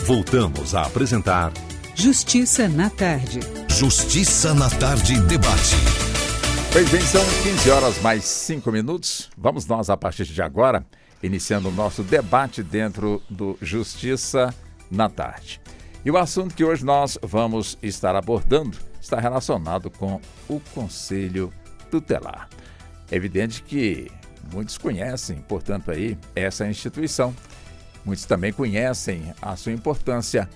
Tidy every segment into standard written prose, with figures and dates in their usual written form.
Voltamos a apresentar Justiça na Tarde. Justiça na Tarde Debate. Pois bem, são 15 horas mais 5 minutos. Vamos nós, a partir de agora, iniciando o nosso debate dentro do Justiça na Tarde. E o assunto que hoje nós vamos estar abordando está relacionado com o Conselho Tutelar. É evidente que muitos conhecem, portanto, aí essa instituição. Muitos também conhecem a sua importância,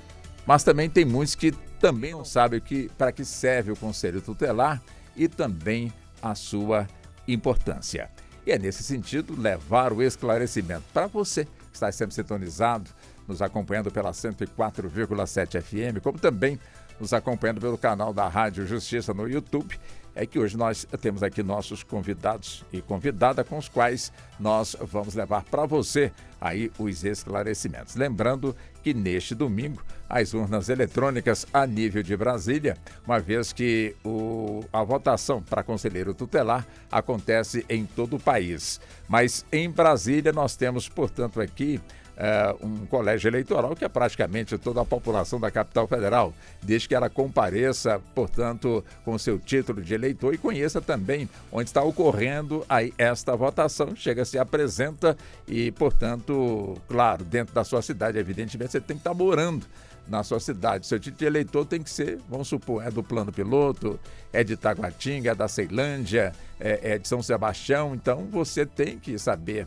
mas também tem muitos que também não sabem para que serve o Conselho Tutelar e também a sua importância. E é nesse sentido levar o esclarecimento para você que está sempre sintonizado, nos acompanhando pela 104,7 FM, como também nos acompanhando pelo canal da Rádio Justiça no YouTube. É que hoje nós temos aqui nossos convidados e convidada com os quais nós vamos levar para você aí os esclarecimentos. Lembrando que neste domingo as urnas eletrônicas a nível de Brasília, uma vez que a votação para conselheiro tutelar acontece em todo o país. Mas em Brasília nós temos, portanto, aqui um colégio eleitoral que é praticamente toda a população da capital federal, desde que ela compareça, portanto, com seu título de eleitor e conheça também onde está ocorrendo aí esta votação, chega, se apresenta e, portanto, claro, dentro da sua cidade, evidentemente, você tem que estar morando na sua cidade. Seu título de eleitor tem que ser, vamos supor, é do Plano Piloto, é de Taguatinga, é da Ceilândia, é de São Sebastião, então você tem que saber,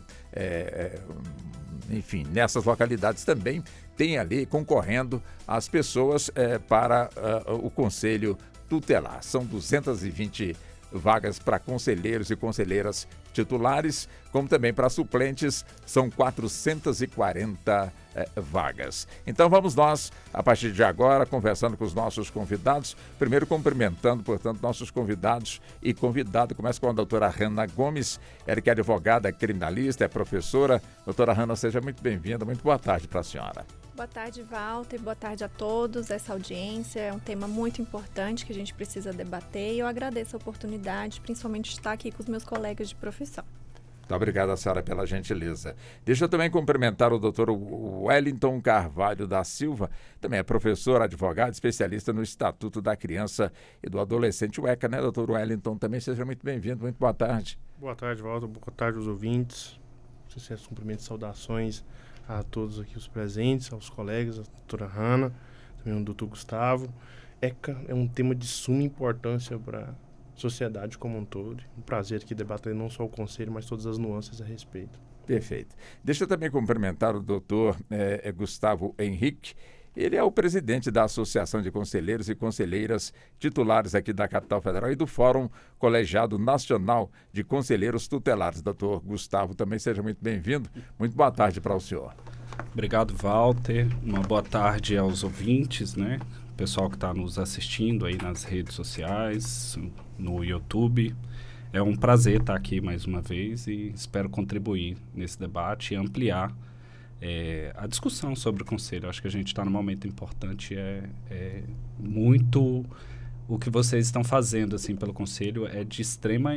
enfim, nessas localidades também tem ali concorrendo as pessoas para o Conselho Tutelar. São 220 vagas para conselheiros e conselheiras titulares, como também para suplentes, são 440 vagas. Então vamos nós, a partir de agora, conversando com os nossos convidados, primeiro cumprimentando, portanto, nossos convidados e convidado. Começa com a doutora Hanna Gomes, ela que é advogada, criminalista, é professora. Doutora Hanna, seja muito bem-vinda, muito boa tarde para a senhora. Boa tarde, Walter, boa tarde a todos. Essa audiência é um tema muito importante que a gente precisa debater e eu agradeço a oportunidade, principalmente de estar aqui com os meus colegas de profissão. Muito obrigado, a senhora, pela gentileza. Deixa eu também cumprimentar o doutor Wellington Carvalho da Silva, também é professor, advogado, especialista no Estatuto da Criança e do Adolescente, o ECA, né, doutor Wellington? Também seja muito bem-vindo, muito boa tarde. Boa tarde, Walter, boa tarde aos ouvintes. Sucesso, cumprimentos e saudações a todos aqui os presentes, aos colegas, a doutora Hanna, também o doutor Gustavo. ECA é um tema de suma importância para a sociedade como um todo. Um prazer aqui debater não só o conselho, mas todas as nuances a respeito. Perfeito. Deixa eu também cumprimentar o doutor Gustavo Henrique. Ele é o presidente da Associação de Conselheiros e Conselheiras Titulares aqui da Capital Federal e do Fórum Colegiado Nacional de Conselheiros Tutelares. Doutor Gustavo, também seja muito bem-vindo. Muito boa tarde para o senhor. Obrigado, Walter. Uma boa tarde aos ouvintes, né? O pessoal que está nos assistindo aí nas redes sociais, no YouTube. É um prazer estar aqui mais uma vez e espero contribuir nesse debate e ampliar a discussão sobre o Conselho. Acho que a gente está num momento importante, muito o que vocês estão fazendo assim, pelo Conselho é de extrema...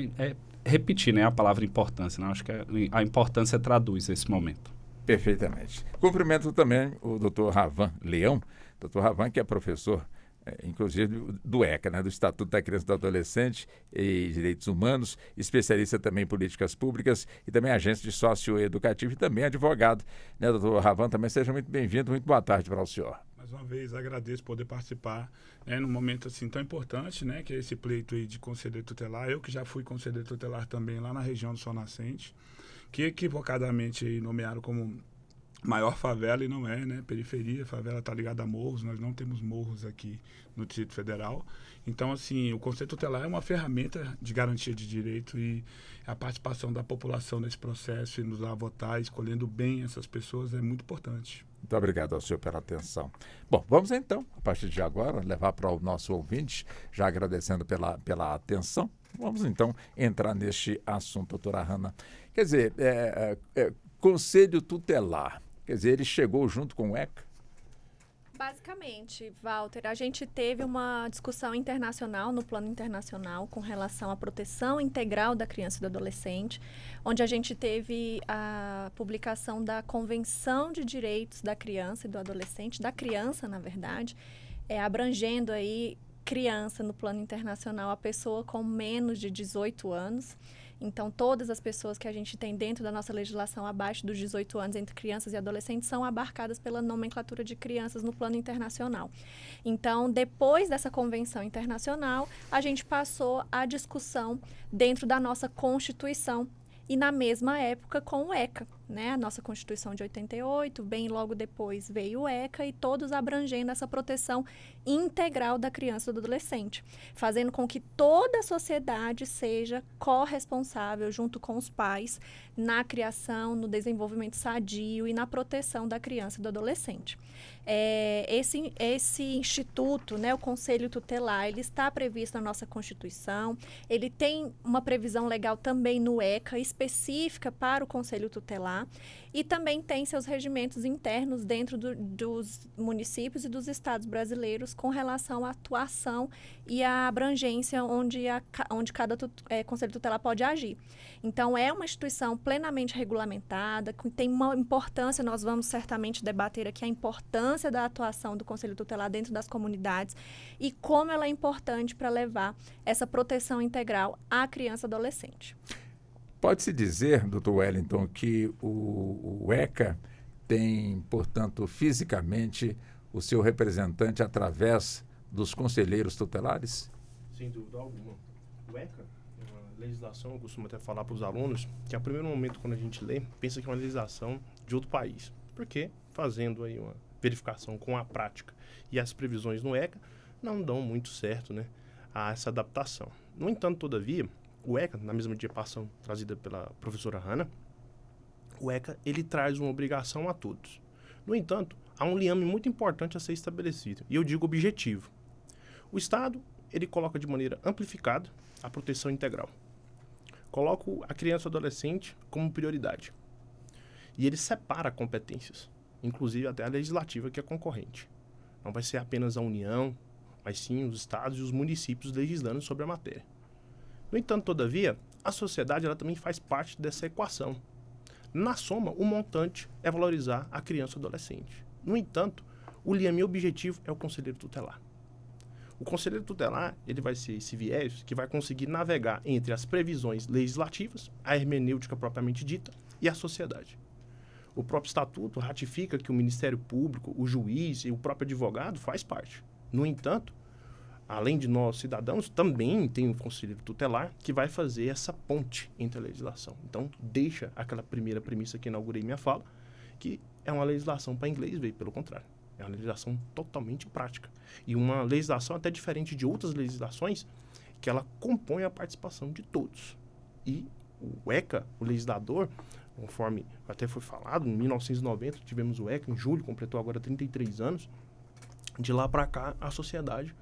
repetir, né, a palavra importância, né? Acho que a importância traduz esse momento. Perfeitamente. Cumprimento também o doutor Ravan Leão, doutor Ravan, que é professor, inclusive do ECA, né, do Estatuto da Criança e do Adolescente e Direitos Humanos, especialista também em políticas públicas e também agente de socioeducativo e também advogado. Né, doutor Ravan, também seja muito bem-vindo, muito boa tarde para o senhor. Mais uma vez, agradeço poder participar, né, num momento assim tão importante, né, que é esse pleito aí de conselheiro tutelar. Eu que já fui conselheiro tutelar também lá na região do Sol Nascente, que equivocadamente aí nomearam como maior favela e não é, né? Periferia, favela está ligada a morros, nós não temos morros aqui no Distrito Federal. Então, assim, o Conselho Tutelar é uma ferramenta de garantia de direito e a participação da população nesse processo e nos dar a votar, escolhendo bem essas pessoas é muito importante. Muito obrigado ao senhor pela atenção. Bom, vamos então, a partir de agora, levar para o nosso ouvinte, já agradecendo pela atenção, vamos então entrar neste assunto, doutora Hanna. Quer dizer, Conselho Tutelar, quer dizer, ele chegou junto com o ECA? Basicamente, Walter, a gente teve uma discussão internacional, no plano internacional, com relação à proteção integral da criança e do adolescente, onde a gente teve a publicação da Convenção de Direitos da Criança e do Adolescente, da criança, na verdade, abrangendo aí criança no plano internacional, a pessoa com menos de 18 anos. Então, todas as pessoas que a gente tem dentro da nossa legislação abaixo dos 18 anos, entre crianças e adolescentes, são abarcadas pela nomenclatura de crianças no plano internacional. Então, depois dessa convenção internacional, a gente passou a discussão dentro da nossa Constituição e na mesma época com o ECA, né? A nossa Constituição de 88, bem logo depois veio o ECA e todos abrangendo essa proteção integral da criança e do adolescente, fazendo com que toda a sociedade seja corresponsável junto com os pais na criação, no desenvolvimento sadio e na proteção da criança e do adolescente. Esse instituto, né, o Conselho Tutelar, ele está previsto na nossa Constituição, ele tem uma previsão legal também no ECA, específica para o Conselho Tutelar, e também tem seus regimentos internos dentro dos municípios e dos estados brasileiros com relação à atuação e à abrangência onde cada Conselho Tutelar pode agir. Então, é uma instituição plenamente regulamentada, que tem uma importância, nós vamos certamente debater aqui a importância da atuação do Conselho Tutelar dentro das comunidades e como ela é importante para levar essa proteção integral à criança e adolescente. Pode-se dizer, doutor Wellington, que o ECA tem, portanto, fisicamente o seu representante através dos conselheiros tutelares? Sem dúvida alguma. O ECA é uma legislação, eu costumo até falar para os alunos, que a primeiro momento quando a gente lê, pensa que é uma legislação de outro país. Porque, fazendo aí uma verificação com a prática e as previsões no ECA, não dão muito certo, né, a essa adaptação. No entanto, todavia, o ECA, na mesma diapação trazida pela professora Hanna, o ECA, ele traz uma obrigação a todos. No entanto, há um liame muito importante a ser estabelecido, e eu digo objetivo. O Estado, ele coloca de maneira amplificada a proteção integral. Coloca a criança e o adolescente como prioridade. E ele separa competências, inclusive até a legislativa, que é concorrente. Não vai ser apenas a União, mas sim os estados e os municípios legislando sobre a matéria. No entanto, todavia, a sociedade ela também faz parte dessa equação. Na soma, o montante é valorizar a criança e o adolescente. No entanto, o liame objetivo é o conselheiro tutelar. O conselheiro tutelar ele vai ser esse viés que vai conseguir navegar entre as previsões legislativas, a hermenêutica propriamente dita, e a sociedade. O próprio estatuto ratifica que o Ministério Público, o juiz e o próprio advogado faz parte. No entanto, além de nós, cidadãos, também tem um conselheiro tutelar que vai fazer essa ponte entre a legislação. Então, deixa aquela primeira premissa que inaugurei minha fala, que é uma legislação para inglês ver, pelo contrário. É uma legislação totalmente prática. E uma legislação até diferente de outras legislações, que ela compõe a participação de todos. E o ECA, o legislador, conforme até foi falado, em 1990 tivemos o ECA, em julho, completou agora 33 anos. De lá para cá, a sociedade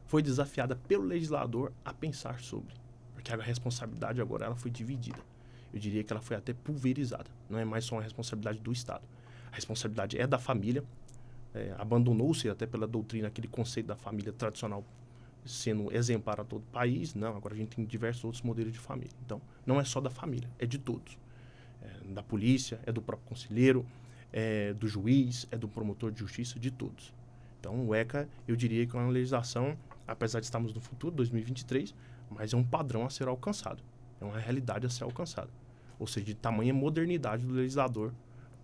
foi desafiada pelo legislador a pensar sobre. Porque a responsabilidade agora ela foi dividida. Eu diria que ela foi até pulverizada. Não é mais só uma responsabilidade do Estado. A responsabilidade é da família. Abandonou-se até pela doutrina aquele conceito da família tradicional sendo exemplar a todo o país. Não, agora a gente tem diversos outros modelos de família. Então, não é só da família, é de todos. Da polícia, é do próprio conselheiro, é do juiz, é do promotor de justiça, de todos. Então, o ECA, eu diria que é uma legislação, apesar de estarmos no futuro, 2023, mas é um padrão a ser alcançado. É uma realidade a ser alcançada. Ou seja, de tamanha modernidade do legislador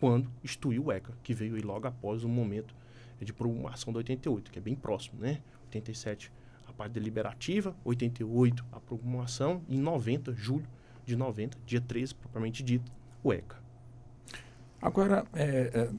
quando instituiu o ECA, que veio aí logo após o momento de promulgação da 88, que é bem próximo, né? 87, a parte deliberativa, 88, a promulgação, e em 90, julho de 90, dia 13, propriamente dito, o ECA. Agora,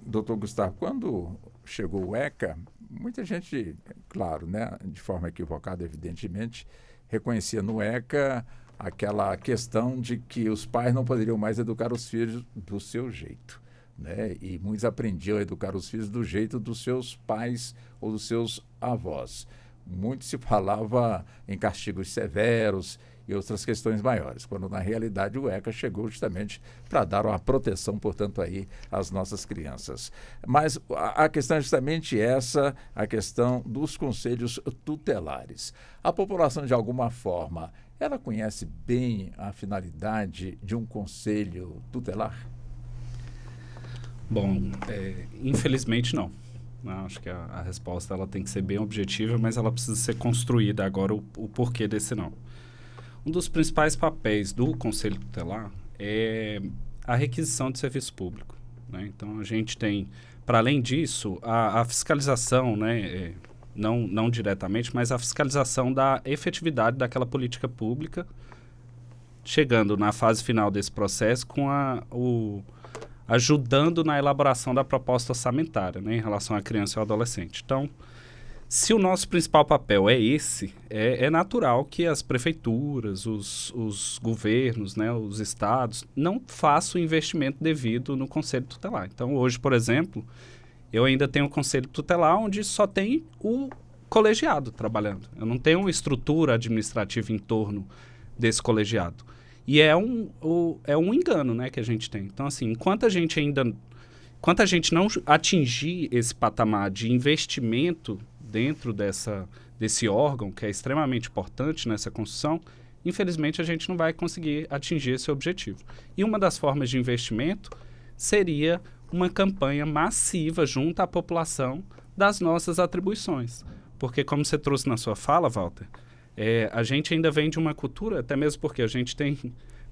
doutor Gustavo, quando chegou o ECA, muita gente, claro, né, de forma equivocada, evidentemente, reconhecia no ECA aquela questão de que os pais não poderiam mais educar os filhos do seu jeito, né? E muitos aprendiam a educar os filhos do jeito dos seus pais ou dos seus avós. Muito se falava em castigos severos e outras questões maiores, quando na realidade o ECA chegou justamente para dar uma proteção, portanto, aí às nossas crianças. Mas a questão é justamente essa, a questão dos conselhos tutelares. A população, de alguma forma, ela conhece bem a finalidade de um conselho tutelar? Bom, infelizmente não. Acho que a resposta ela tem que ser bem objetiva, mas ela precisa ser construída agora o porquê desse não. Um dos principais papéis do Conselho Tutelar é a requisição de serviço público, né? Então, a gente tem, para além disso, a fiscalização, né? Não diretamente, mas a fiscalização da efetividade daquela política pública, chegando na fase final desse processo com ajudando na elaboração da proposta orçamentária, né, em relação à criança e ao adolescente. Então, se o nosso principal papel é esse, é natural que as prefeituras, os governos, né, os estados, não façam o investimento devido no Conselho Tutelar. Então, hoje, por exemplo, eu ainda tenho um Conselho Tutelar onde só tem o colegiado trabalhando. Eu não tenho uma estrutura administrativa em torno desse colegiado. E é um engano, né, que a gente tem. Então, assim, enquanto a gente não atingir esse patamar de investimento dentro desse órgão, que é extremamente importante nessa construção, infelizmente a gente não vai conseguir atingir esse objetivo. E uma das formas de investimento seria uma campanha massiva junto à população das nossas atribuições. Porque, como você trouxe na sua fala, Walter, a gente ainda vem de uma cultura, até mesmo porque a gente tem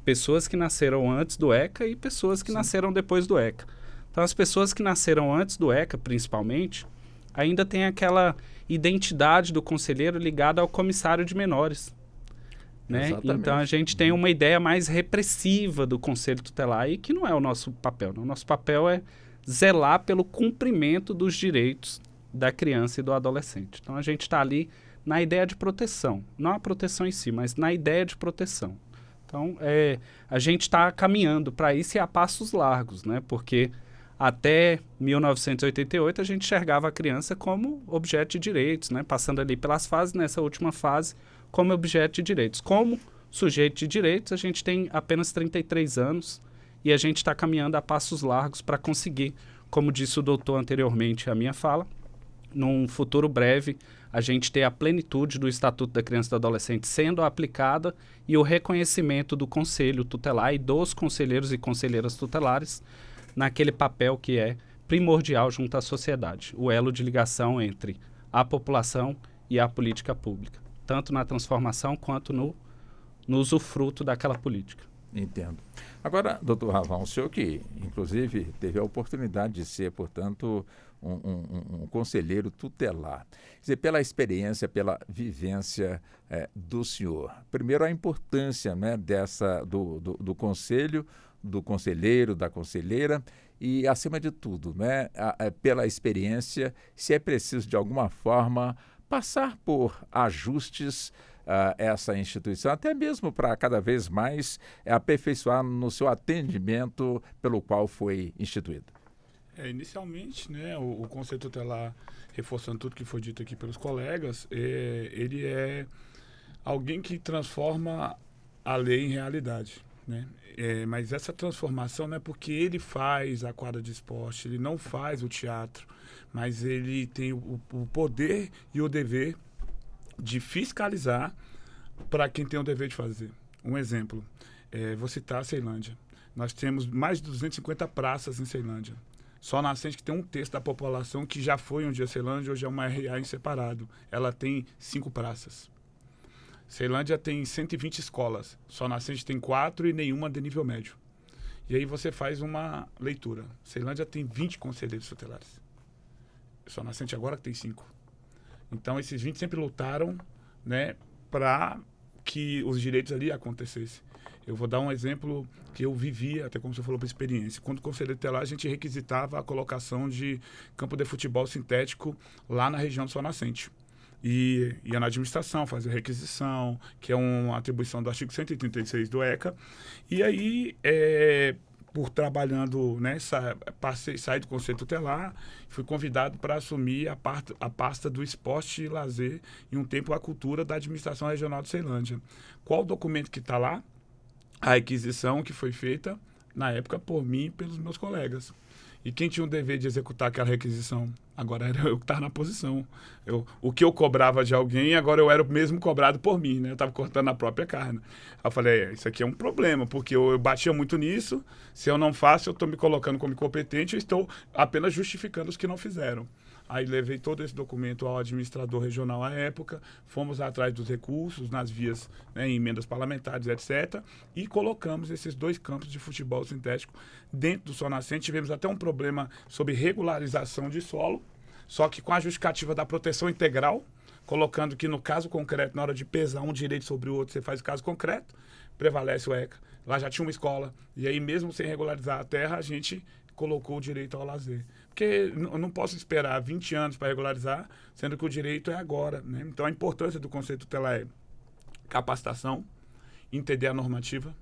pessoas que nasceram antes do ECA e pessoas que nasceram depois do ECA. Então, as pessoas que nasceram antes do ECA, principalmente, ainda tem aquela identidade do conselheiro ligada ao comissário de menores, né? Então, a gente tem uma ideia mais repressiva do Conselho Tutelar e que não é o nosso papel. O nosso papel é zelar pelo cumprimento dos direitos da criança e do adolescente. Então, a gente está ali na ideia de proteção, não a proteção em si, mas na ideia de proteção. Então, a gente está caminhando para isso e a passos largos, né? Porque até 1988 a gente enxergava a criança como objeto de direitos, né? Passando ali pelas fases, nessa última fase, como objeto de direitos. Como sujeito de direitos, a gente tem apenas 33 anos e a gente está caminhando a passos largos para conseguir, como disse o doutor anteriormente à minha fala, num futuro breve, a gente ter a plenitude do Estatuto da Criança e do Adolescente sendo aplicada e o reconhecimento do Conselho Tutelar e dos conselheiros e conselheiras tutelares naquele papel que é primordial junto à sociedade, o elo de ligação entre a população e a política pública, tanto na transformação quanto no usufruto daquela política. Entendo. Agora, doutor Ravão, o senhor que, inclusive, teve a oportunidade de ser, portanto, um conselheiro tutelar. Quer dizer, pela experiência, pela vivência do senhor. Primeiro, a importância, né, do conselho, do conselheiro, da conselheira e, acima de tudo, né, pela experiência, se é preciso, de alguma forma, passar por ajustes essa instituição, até mesmo para cada vez mais aperfeiçoar no seu atendimento pelo qual foi instituído. Inicialmente, né, o Conselho Tutelar, reforçando tudo que foi dito aqui pelos colegas, ele é alguém que transforma a lei em realidade, né? Mas essa transformação não é porque ele faz a quadra de esporte, ele não faz o teatro, mas ele tem o poder e o dever de fiscalizar para quem tem o dever de fazer. Um exemplo, vou citar a Ceilândia. Nós temos mais de 250 praças em Ceilândia. Só Nascente, que tem um terço da população que já foi um dia Ceilândia, hoje é uma RA em separado. Ela tem 5 praças. Ceilândia tem 120 escolas. Só Nascente tem 4 e nenhuma de nível médio. E aí você faz uma leitura. Ceilândia tem 20 conselheiros tutelares. Só Nascente agora tem 5. Então, esses 20 sempre lutaram, né, para que os direitos ali acontecessem. Eu vou dar um exemplo que eu vivi, até como você falou, por experiência. Quando o Conselho Tutelar, a gente requisitava a colocação de campo de futebol sintético lá na região do Sol Nascente. E ia na administração, fazer requisição, que é uma atribuição do artigo 136 do ECA. E aí, por trabalhando, né, saí do Conselho Tutelar, fui convidado para assumir a pasta do esporte e lazer e um tempo a cultura da administração regional de Ceilândia. Qual o documento que está lá? A requisição que foi feita, na época, por mim e pelos meus colegas. E quem tinha o dever de executar aquela requisição? Agora era eu que estava na posição. O que eu cobrava de alguém, agora eu era o mesmo cobrado por mim, né? Eu estava cortando a própria carne. Aí eu falei, isso aqui é um problema, porque eu batia muito nisso, se eu não faço, eu estou me colocando como incompetente, eu estou apenas justificando os que não fizeram. Aí levei todo esse documento ao administrador regional à época, fomos atrás dos recursos, nas vias, né, em emendas parlamentares, etc. E colocamos esses 2 campos de futebol sintético dentro do Sol Nascente. Tivemos até um problema sobre regularização de solo, só que com a justificativa da proteção integral, colocando que no caso concreto, na hora de pesar um direito sobre o outro, você faz o caso concreto, prevalece o ECA. Lá já tinha uma escola, e aí mesmo sem regularizar a terra, a gente colocou o direito ao lazer. Porque eu não posso esperar 20 anos para regularizar, sendo que o direito é agora, né? Então, a importância do conceito tutelar é capacitação, entender a normativa,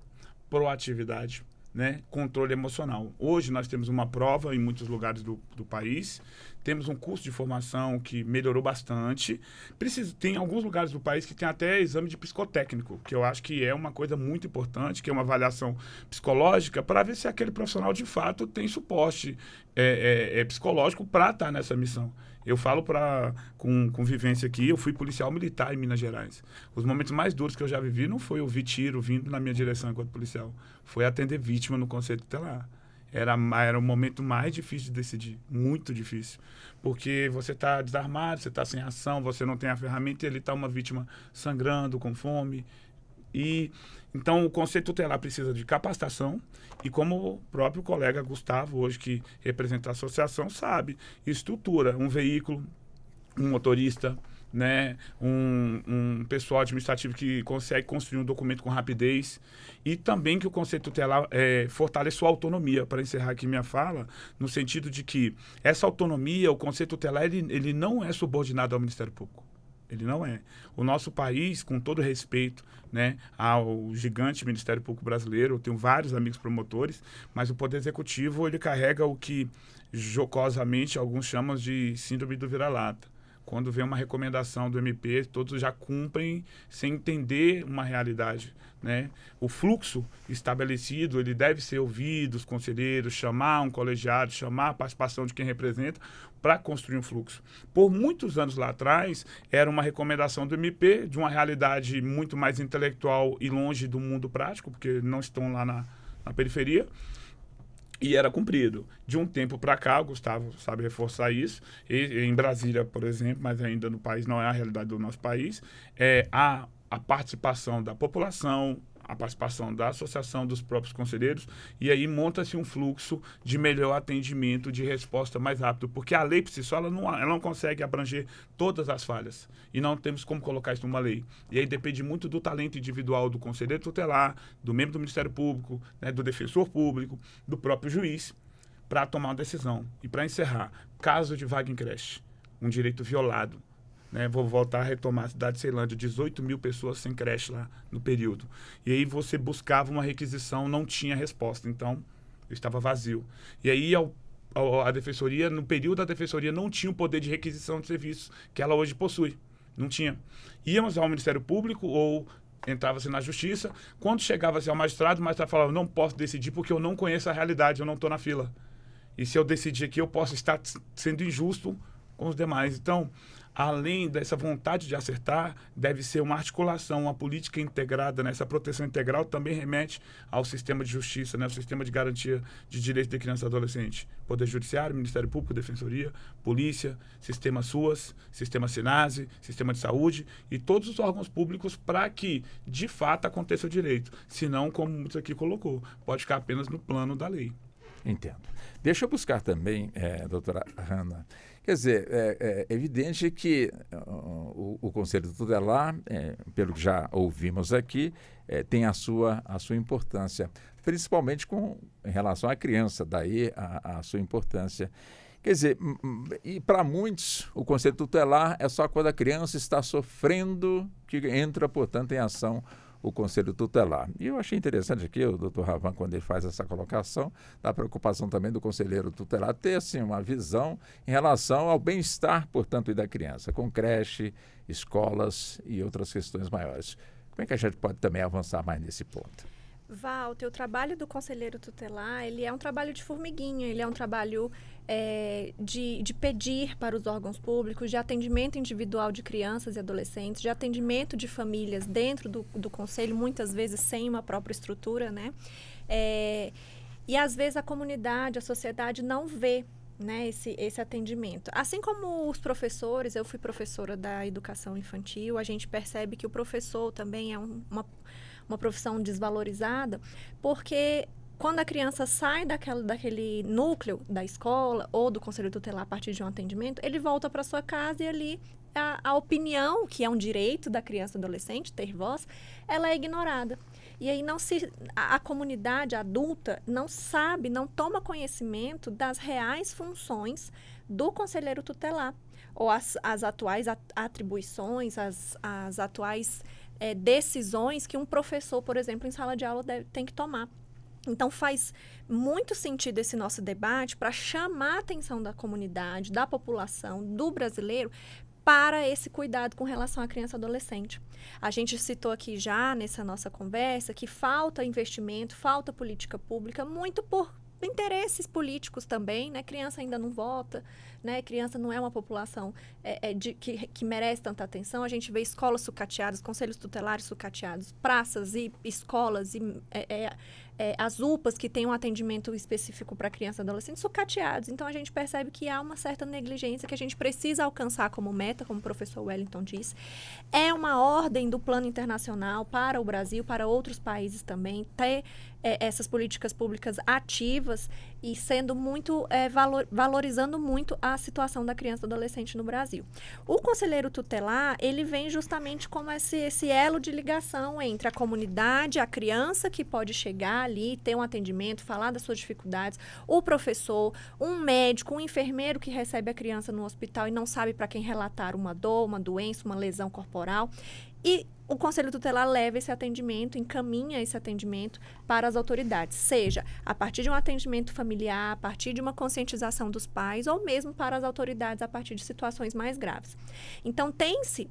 proatividade, né? Controle emocional. Hoje, nós temos uma prova em muitos lugares do país, temos um curso de formação que melhorou bastante. Tem alguns lugares do país que tem até exame de psicotécnico, que eu acho que é uma coisa muito importante, que é uma avaliação psicológica para ver se aquele profissional de fato tem suporte psicológico para estar nessa missão. Eu falo com vivência aqui, eu fui policial militar em Minas Gerais. Os momentos mais duros que eu já vivi não foi ouvir tiro vindo na minha direção enquanto policial, foi atender vítima no Conselho Tutelar. Era o momento mais difícil de decidir, muito difícil. Porque você está desarmado, você está sem ação, você não tem a ferramenta e ali está uma vítima sangrando, com fome. Então, o Conselho Tutelar precisa de capacitação e, como o próprio colega Gustavo, hoje que representa a associação, sabe, estrutura um veículo, um motorista, né, um pessoal administrativo que consegue construir um documento com rapidez e também que o Conselho Tutelar fortaleça a autonomia, para encerrar aqui minha fala, no sentido de que essa autonomia, o Conselho Tutelar, ele não é subordinado ao Ministério Público. Ele não é. O nosso país, com todo respeito, né, ao gigante Ministério Público brasileiro, eu tenho vários amigos promotores, mas o Poder Executivo ele carrega o que jocosamente alguns chamam de síndrome do vira-lata. Quando vem uma recomendação do MP, todos já cumprem sem entender uma realidade, né? O fluxo estabelecido, ele deve ser ouvido, os conselheiros, chamar um colegiado, chamar a participação de quem representa para construir um fluxo. Por muitos anos lá atrás, era uma recomendação do MP, de uma realidade muito mais intelectual e longe do mundo prático, porque não estão lá na periferia, e era cumprido. De um tempo para cá, o Gustavo sabe reforçar isso, em Brasília, por exemplo, mas ainda no país não é a realidade do nosso país, a participação da população, a participação da associação dos próprios conselheiros, e aí monta-se um fluxo de melhor atendimento, de resposta mais rápido, porque a lei por si só ela não consegue abranger todas as falhas, e não temos como colocar isso numa lei. E aí depende muito do talento individual do conselheiro tutelar, do membro do Ministério Público, né, do defensor público, do próprio juiz, para tomar uma decisão. E para encerrar, caso de vaga em creche, um direito violado, né, vou voltar a retomar a cidade de Ceilândia, 18 mil pessoas sem creche lá no período. E aí você buscava uma requisição, não tinha resposta, então estava vazio. E aí a defensoria, no período da defensoria, não tinha o poder de requisição de serviços que ela hoje possui. Não tinha. Íamos ao Ministério Público ou entrava-se na Justiça. Quando chegava-se ao magistrado, o magistrado falava, não posso decidir porque eu não conheço a realidade, eu não estou na fila. E se eu decidir aqui, eu posso estar sendo injusto com os demais. Então, além dessa vontade de acertar, deve ser uma articulação, uma política integrada, né? Essa proteção integral também remete ao sistema de justiça, né? Ao sistema de garantia de direitos de criança e adolescente. Poder Judiciário, Ministério Público, Defensoria, Polícia, Sistema SUAS, Sistema SINASE, Sistema de Saúde e todos os órgãos públicos para que, de fato, aconteça o direito. Senão, como muitos aqui colocou, pode ficar apenas no plano da lei. Entendo. Deixa eu buscar também, doutora Hanna. Quer dizer, é evidente que o Conselho Tutelar, pelo que já ouvimos aqui, tem a sua importância, principalmente em relação à criança, daí a sua importância. Quer dizer, e para muitos, o Conselho Tutelar é só quando a criança está sofrendo que entra, portanto, em ação o Conselho Tutelar. E eu achei interessante aqui, o doutor Ravan, quando ele faz essa colocação, da preocupação também do conselheiro tutelar ter, assim, uma visão em relação ao bem-estar, portanto, da criança, com creche, escolas e outras questões maiores. Como é que a gente pode também avançar mais nesse ponto? Walter, o trabalho do conselheiro tutelar, ele é um trabalho de formiguinha, ele é um trabalho de pedir para os órgãos públicos, de atendimento individual de crianças e adolescentes, de atendimento de famílias dentro do conselho, muitas vezes sem uma própria estrutura, né? E às vezes a comunidade, a sociedade não vê, né, esse atendimento. Assim como os professores, eu fui professora da educação infantil, a gente percebe que o professor também é uma profissão desvalorizada, porque quando a criança sai daquele núcleo da escola ou do conselho tutelar a partir de um atendimento, ele volta para sua casa e ali a opinião, que é um direito da criança e adolescente, ter voz, ela é ignorada. E aí a comunidade adulta não sabe, não toma conhecimento das reais funções do conselheiro tutelar, ou as atuais atribuições, as atuais decisões que um professor, por exemplo, em sala de aula tem que tomar. Então, faz muito sentido esse nosso debate para chamar a atenção da comunidade, da população, do brasileiro, para esse cuidado com relação à criança e adolescente. A gente citou aqui já, nessa nossa conversa, que falta investimento, falta política pública, muito por interesses políticos também, né? Criança ainda não vota, né? Criança não é uma população que merece tanta atenção. A gente vê escolas sucateadas, conselhos tutelares sucateados, praças e escolas e as UPAs que têm um atendimento específico para criança e adolescente sucateados. Então, a gente percebe que há uma certa negligência que a gente precisa alcançar como meta, como o professor Wellington disse. É uma ordem do plano internacional para o Brasil, para outros países também, ter essas políticas públicas ativas e sendo muito, valorizando muito a situação da criança e do adolescente no Brasil. O conselheiro tutelar, ele vem justamente como esse elo de ligação entre a comunidade, a criança que pode chegar ali, ter um atendimento, falar das suas dificuldades, o professor, um médico, um enfermeiro que recebe a criança no hospital e não sabe para quem relatar uma dor, uma doença, uma lesão corporal. E o Conselho Tutelar leva esse atendimento, encaminha esse atendimento para as autoridades, seja a partir de um atendimento familiar, a partir de uma conscientização dos pais, ou mesmo para as autoridades a partir de situações mais graves. Então, tem-se,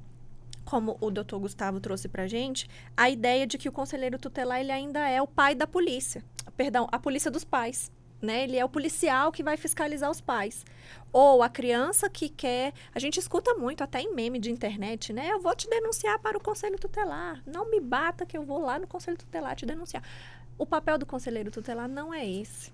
como o doutor Gustavo trouxe para a gente, a ideia de que o conselheiro tutelar ele ainda é o pai da polícia, perdão, a polícia dos pais. Né? Ele é o policial que vai fiscalizar os pais. Ou a criança que quer... A gente escuta muito, até em meme de internet, né? Eu vou te denunciar para o conselho tutelar. Não me bata que eu vou lá no conselho tutelar te denunciar. O papel do conselheiro tutelar não é esse.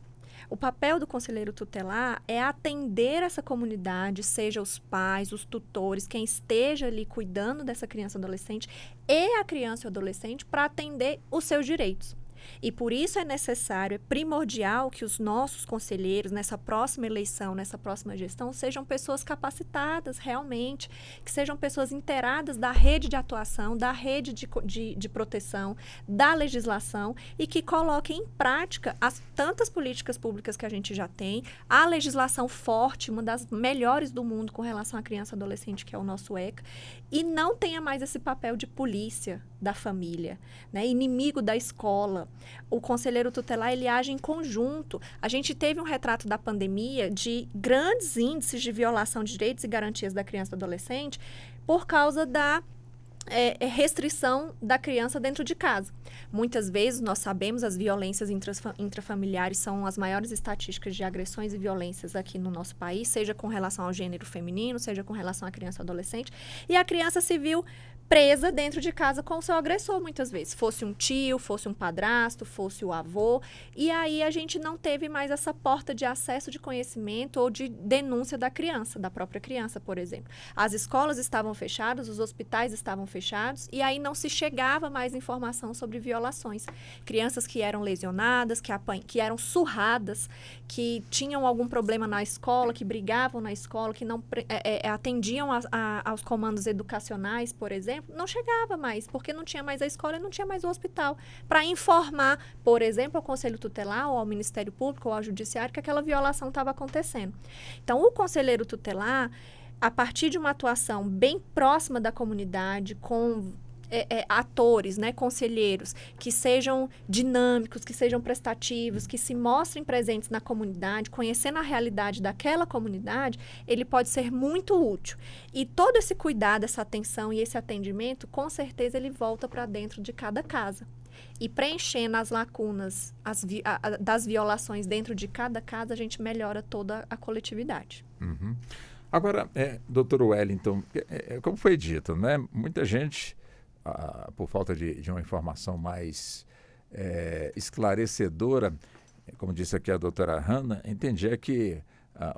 O papel do conselheiro tutelar é atender essa comunidade, seja os pais, os tutores, quem esteja ali cuidando dessa criança e adolescente, e a criança e o adolescente para atender os seus direitos. E por isso é necessário, é primordial que os nossos conselheiros, nessa próxima eleição, nessa próxima gestão, sejam pessoas capacitadas realmente, que sejam pessoas inteiradas da rede de atuação, da rede de proteção, da legislação e que coloquem em prática as tantas políticas públicas que a gente já tem, a legislação forte, uma das melhores do mundo com relação à criança e adolescente, que é o nosso ECA, e não tenha mais esse papel de polícia da família, né? Inimigo da escola. O conselheiro tutelar, ele age em conjunto. A gente teve um retrato da pandemia de grandes índices de violação de direitos e garantias da criança e do adolescente por causa da restrição da criança dentro de casa. Muitas vezes, nós sabemos, as violências intrafamiliares são as maiores estatísticas de agressões e violências aqui no nosso país, seja com relação ao gênero feminino, seja com relação à criança e adolescente, e a criança se viu presa dentro de casa com o seu agressor, muitas vezes. Fosse um tio, fosse um padrasto, fosse o avô. E aí a gente não teve mais essa porta de acesso de conhecimento ou de denúncia da criança, da própria criança, por exemplo. As escolas estavam fechadas, os hospitais estavam fechados e aí não se chegava mais informação sobre violações. Crianças que eram lesionadas, que eram surradas, que tinham algum problema na escola, que brigavam na escola, que não atendiam aos comandos educacionais, por exemplo, não chegava mais, porque não tinha mais a escola e não tinha mais o hospital para informar, por exemplo, ao Conselho Tutelar ou ao Ministério Público ou ao Judiciário que aquela violação estava acontecendo. Então, o conselheiro tutelar, a partir de uma atuação bem próxima da comunidade, com atores, né, conselheiros, que sejam dinâmicos, que sejam prestativos, que se mostrem presentes na comunidade, conhecendo a realidade daquela comunidade, ele pode ser muito útil. E todo esse cuidado, essa atenção e esse atendimento, com certeza ele volta para dentro de cada casa. E preenchendo as lacunas das violações dentro de cada casa, a gente melhora toda a coletividade. Uhum. Agora, doutor Wellington, como foi dito, né? Muita gente, por falta de uma informação mais esclarecedora, como disse aqui a doutora Hanna, entendia que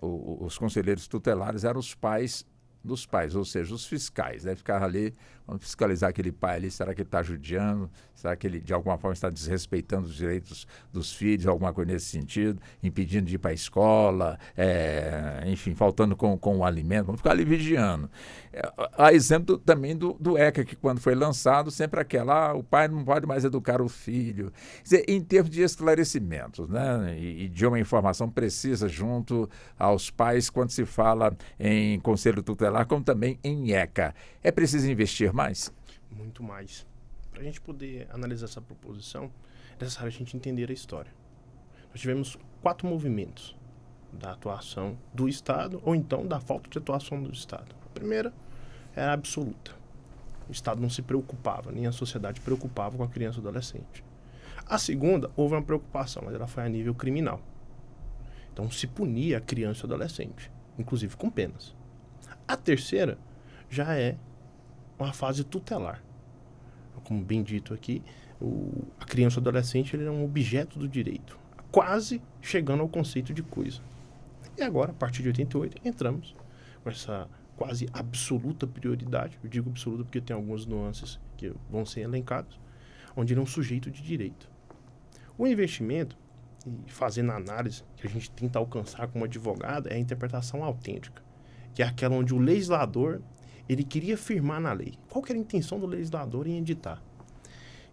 os conselheiros tutelares eram os pais dos pais, ou seja, os fiscais, né? Ficar ali, vamos fiscalizar aquele pai ali, será que ele está judiando? Será que ele, de alguma forma, está desrespeitando os direitos dos filhos, alguma coisa nesse sentido, impedindo de ir para a escola, enfim, faltando com o alimento, vamos ficar ali vigiando. Há exemplo também do ECA, que quando foi lançado, sempre o pai não pode mais educar o filho. Quer dizer, em termos de esclarecimentos, né? E de uma informação precisa junto aos pais quando se fala em conselho tutelar, como também em ECA. É preciso investir mais? Muito mais. Para a gente poder analisar essa proposição, é necessário a gente entender a história. Nós tivemos 4 movimentos da atuação do Estado, ou então da falta de atuação do Estado. A primeira era absoluta. O Estado não se preocupava, nem a sociedade preocupava com a criança e o adolescente. A segunda, houve uma preocupação, mas ela foi a nível criminal. Então se punia a criança e o adolescente, inclusive com penas. A terceira já é uma fase tutelar. Como bem dito aqui, a criança e o adolescente ele é um objeto do direito, quase chegando ao conceito de coisa. E agora, a partir de 88, entramos com essa quase absoluta prioridade. Eu digo absoluta porque tem algumas nuances que vão ser elencadas, onde ele é um sujeito de direito. O investimento, e fazendo a análise que a gente tenta alcançar como advogado, é a interpretação autêntica, que é aquela onde o legislador ele queria firmar na lei. Qual que era a intenção do legislador em editar?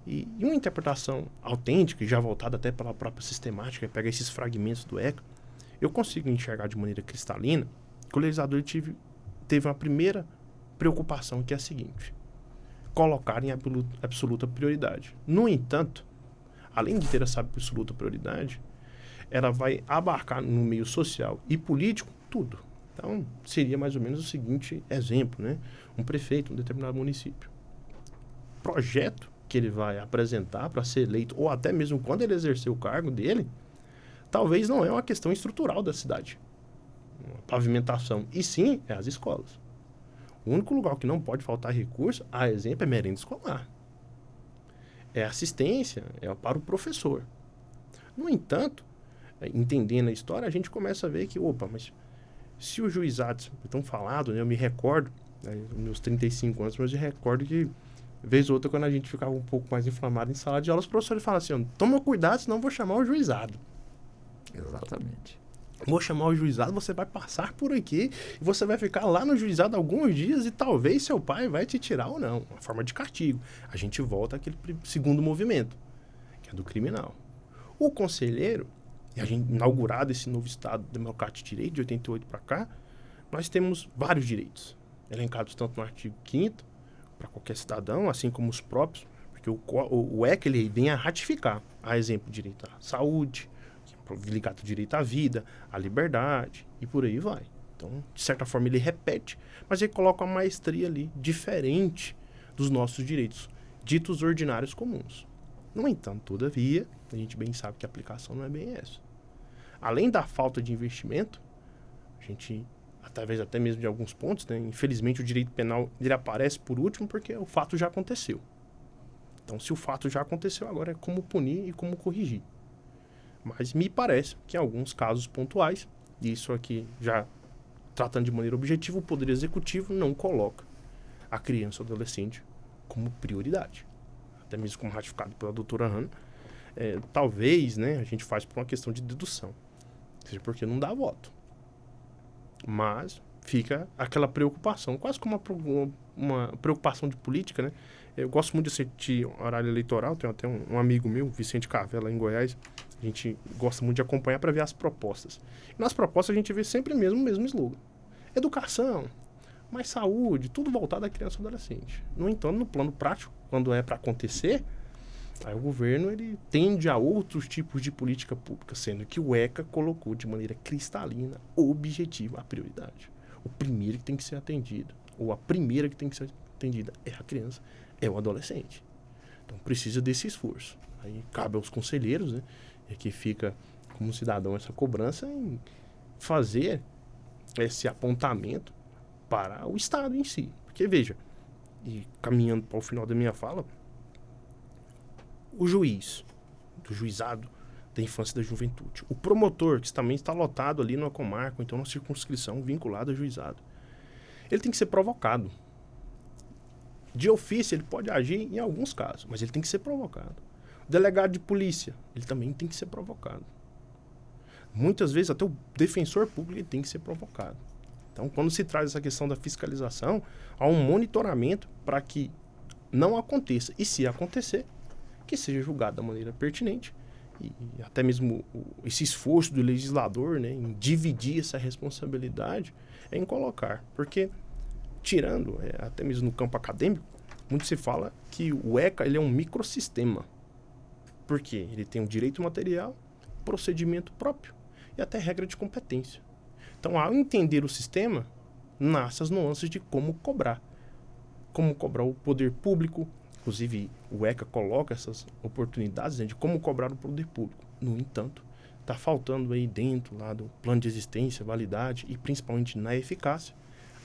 E uma interpretação autêntica, e já voltada até pela própria sistemática, pega esses fragmentos do ECA, eu consigo enxergar de maneira cristalina que o legislador teve uma primeira preocupação, que é a seguinte: colocar em absoluta prioridade. No entanto, além de ter essa absoluta prioridade, ela vai abarcar no meio social e político tudo. Então, seria mais ou menos o seguinte exemplo, né? Um prefeito, um determinado município. Projeto que ele vai apresentar para ser eleito, ou até mesmo quando ele exercer o cargo dele, talvez não é uma questão estrutural da cidade, uma pavimentação, e sim é as escolas. O único lugar que não pode faltar recurso, a exemplo, é merenda escolar. É assistência, é para o professor. No entanto, entendendo a história, a gente começa a ver que, mas se os juizados estão falados, né, eu me recordo, meus 35 anos, mas eu recordo que, vez ou outra, quando a gente ficava um pouco mais inflamado em sala de aula, os professores falavam assim: toma cuidado, senão eu vou chamar o juizado. Exatamente. Vou chamar o juizado, você vai passar por aqui, e você vai ficar lá no juizado alguns dias e talvez seu pai vai te tirar ou não. Uma forma de castigo. A gente volta àquele segundo movimento, que é do criminal. O conselheiro, e a gente inaugurado esse novo Estado Democrático de Direito, de 88 para cá, nós temos vários direitos, elencados tanto no artigo 5º, para qualquer cidadão, assim como os próprios, porque o ECA ele vem a ratificar, a exemplo, o direito à saúde, ligado ao direito à vida, à liberdade, e por aí vai. Então, de certa forma, ele repete, mas ele coloca uma maestria ali, diferente dos nossos direitos, ditos ordinários comuns. No entanto, todavia, a gente bem sabe que a aplicação não é bem essa. Além da falta de investimento, a gente, através até mesmo de alguns pontos, né, infelizmente o direito penal ele aparece por último porque o fato já aconteceu. Então, se o fato já aconteceu, agora é como punir e como corrigir. Mas me parece que em alguns casos pontuais, e isso aqui já tratando de maneira objetiva, o Poder Executivo não coloca a criança ou adolescente como prioridade. Até mesmo como ratificado pela doutora Hanna, talvez, né, a gente faz por uma questão de dedução, seja porque não dá voto. Mas fica aquela preocupação, quase como uma preocupação de política, né? Eu gosto muito de assistir horário eleitoral, tenho até um amigo meu, Vicente Cavela, em Goiás, a gente gosta muito de acompanhar para ver as propostas. E nas propostas a gente vê sempre o mesmo slogan. Educação, mais saúde, tudo voltado à criança e adolescente. No entanto, no plano prático, quando é para acontecer, aí o governo ele tende a outros tipos de política pública, sendo que o ECA colocou de maneira cristalina, objetiva, a prioridade. O primeiro que tem que ser atendido, ou a primeira que tem que ser atendida é a criança, é o adolescente. Então precisa desse esforço. Aí cabe aos conselheiros, né? E aqui fica como cidadão essa cobrança em fazer esse apontamento para o Estado em si. Porque veja, e caminhando para o final da minha fala, o juiz, do juizado da infância e da juventude, o promotor, que também está lotado ali numa comarca, ou então numa circunscrição vinculada ao juizado, ele tem que ser provocado. De ofício, ele pode agir em alguns casos, mas ele tem que ser provocado. O delegado de polícia, ele também tem que ser provocado. Muitas vezes, até o defensor público ele tem que ser provocado. Então, quando se traz essa questão da fiscalização, há um monitoramento para que não aconteça. E se acontecer, que seja julgado da maneira pertinente. E até mesmo esse esforço do legislador, né, em dividir essa responsabilidade, é em colocar. Porque, tirando, até mesmo no campo acadêmico, muito se fala que o ECA ele é um microsistema. Por quê? Ele tem um direito material, procedimento próprio e até regra de competência. Então, ao entender o sistema, nascem as nuances de como cobrar. Como cobrar o poder público. Inclusive, o ECA coloca essas oportunidades, né, de como cobrar o poder público. No entanto, está faltando aí dentro lá do plano de existência, validade e principalmente na eficácia,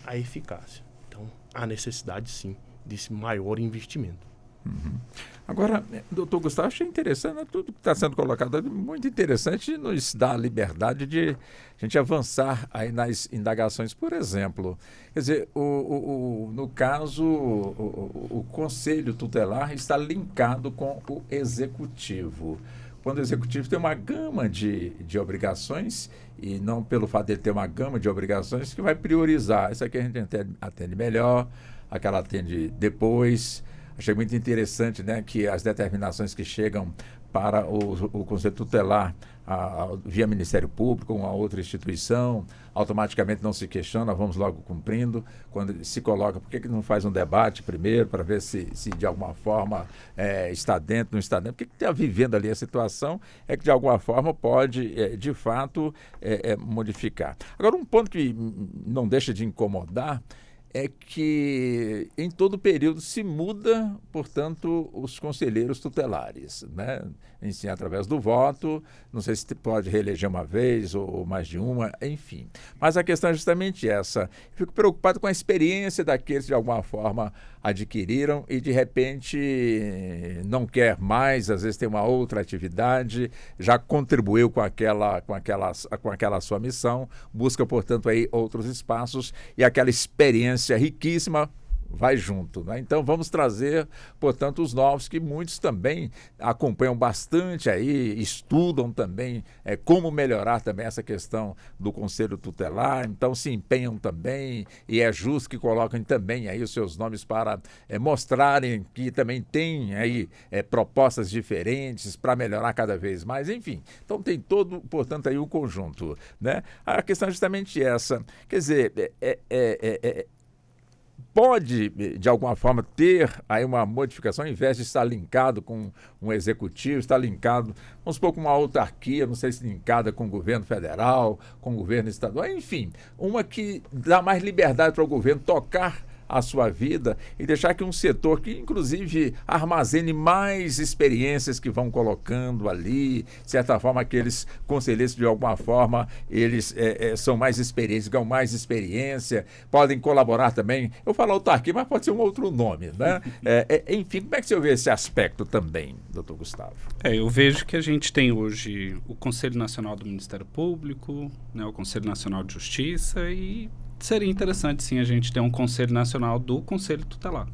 a eficácia. Então, há necessidade, sim, desse maior investimento. Uhum. Agora, doutor Gustavo, achei interessante, né? Tudo que está sendo colocado, muito interessante, e nos dá a liberdade de a gente avançar aí nas indagações. Por exemplo, quer dizer, no caso, o Conselho Tutelar está linkado com o Executivo. Quando o Executivo tem uma gama de obrigações, e não pelo fato de ele ter uma gama de obrigações, que vai priorizar. Isso aqui a gente atende melhor, aquela atende depois. Achei muito interessante, né, que as determinações que chegam para o Conselho Tutelar via Ministério Público ou uma outra instituição, automaticamente não se questiona, vamos logo cumprindo. Quando se coloca, por que não faz um debate primeiro para ver se de alguma forma está dentro, não está dentro? Porque está vivendo ali a situação é que de alguma forma pode, de fato, modificar. Agora, um ponto que não deixa de incomodar é que em todo período se muda, portanto, os conselheiros tutelares, né? Sim, através do voto, não sei se pode reeleger uma vez ou mais de uma, enfim. Mas a questão é justamente essa. Fico preocupado com a experiência daqueles que de alguma forma adquiriram e de repente não quer mais, às vezes tem uma outra atividade, já contribuiu com aquela sua missão, busca, portanto, aí outros espaços e aquela experiência riquíssima vai junto, né? Então vamos trazer, portanto, os novos, que muitos também acompanham bastante aí, estudam também como melhorar também essa questão do Conselho Tutelar, então se empenham também e é justo que coloquem também aí os seus nomes para mostrarem que também tem aí propostas diferentes para melhorar cada vez mais, enfim. Então tem todo, portanto, aí o conjunto, né? A questão é justamente essa, quer dizer, pode, de alguma forma, ter aí uma modificação, ao invés de estar linkado com um executivo, estar linkado, vamos supor, com uma autarquia, não sei se linkada com o governo federal, com o governo estadual, enfim, uma que dá mais liberdade para o governo tocar a sua vida e deixar que um setor que, inclusive, armazene mais experiências que vão colocando ali, de certa forma, aqueles conselheiros, de alguma forma, eles são mais experientes, ganham mais experiência, podem colaborar também. Eu falo autarquia, mas pode ser um outro nome, né? Enfim, como é que você vê esse aspecto também, doutor Gustavo? Eu vejo que a gente tem hoje o Conselho Nacional do Ministério Público, né, o Conselho Nacional de Justiça e seria interessante, sim, a gente ter um Conselho Nacional do Conselho Tutelar.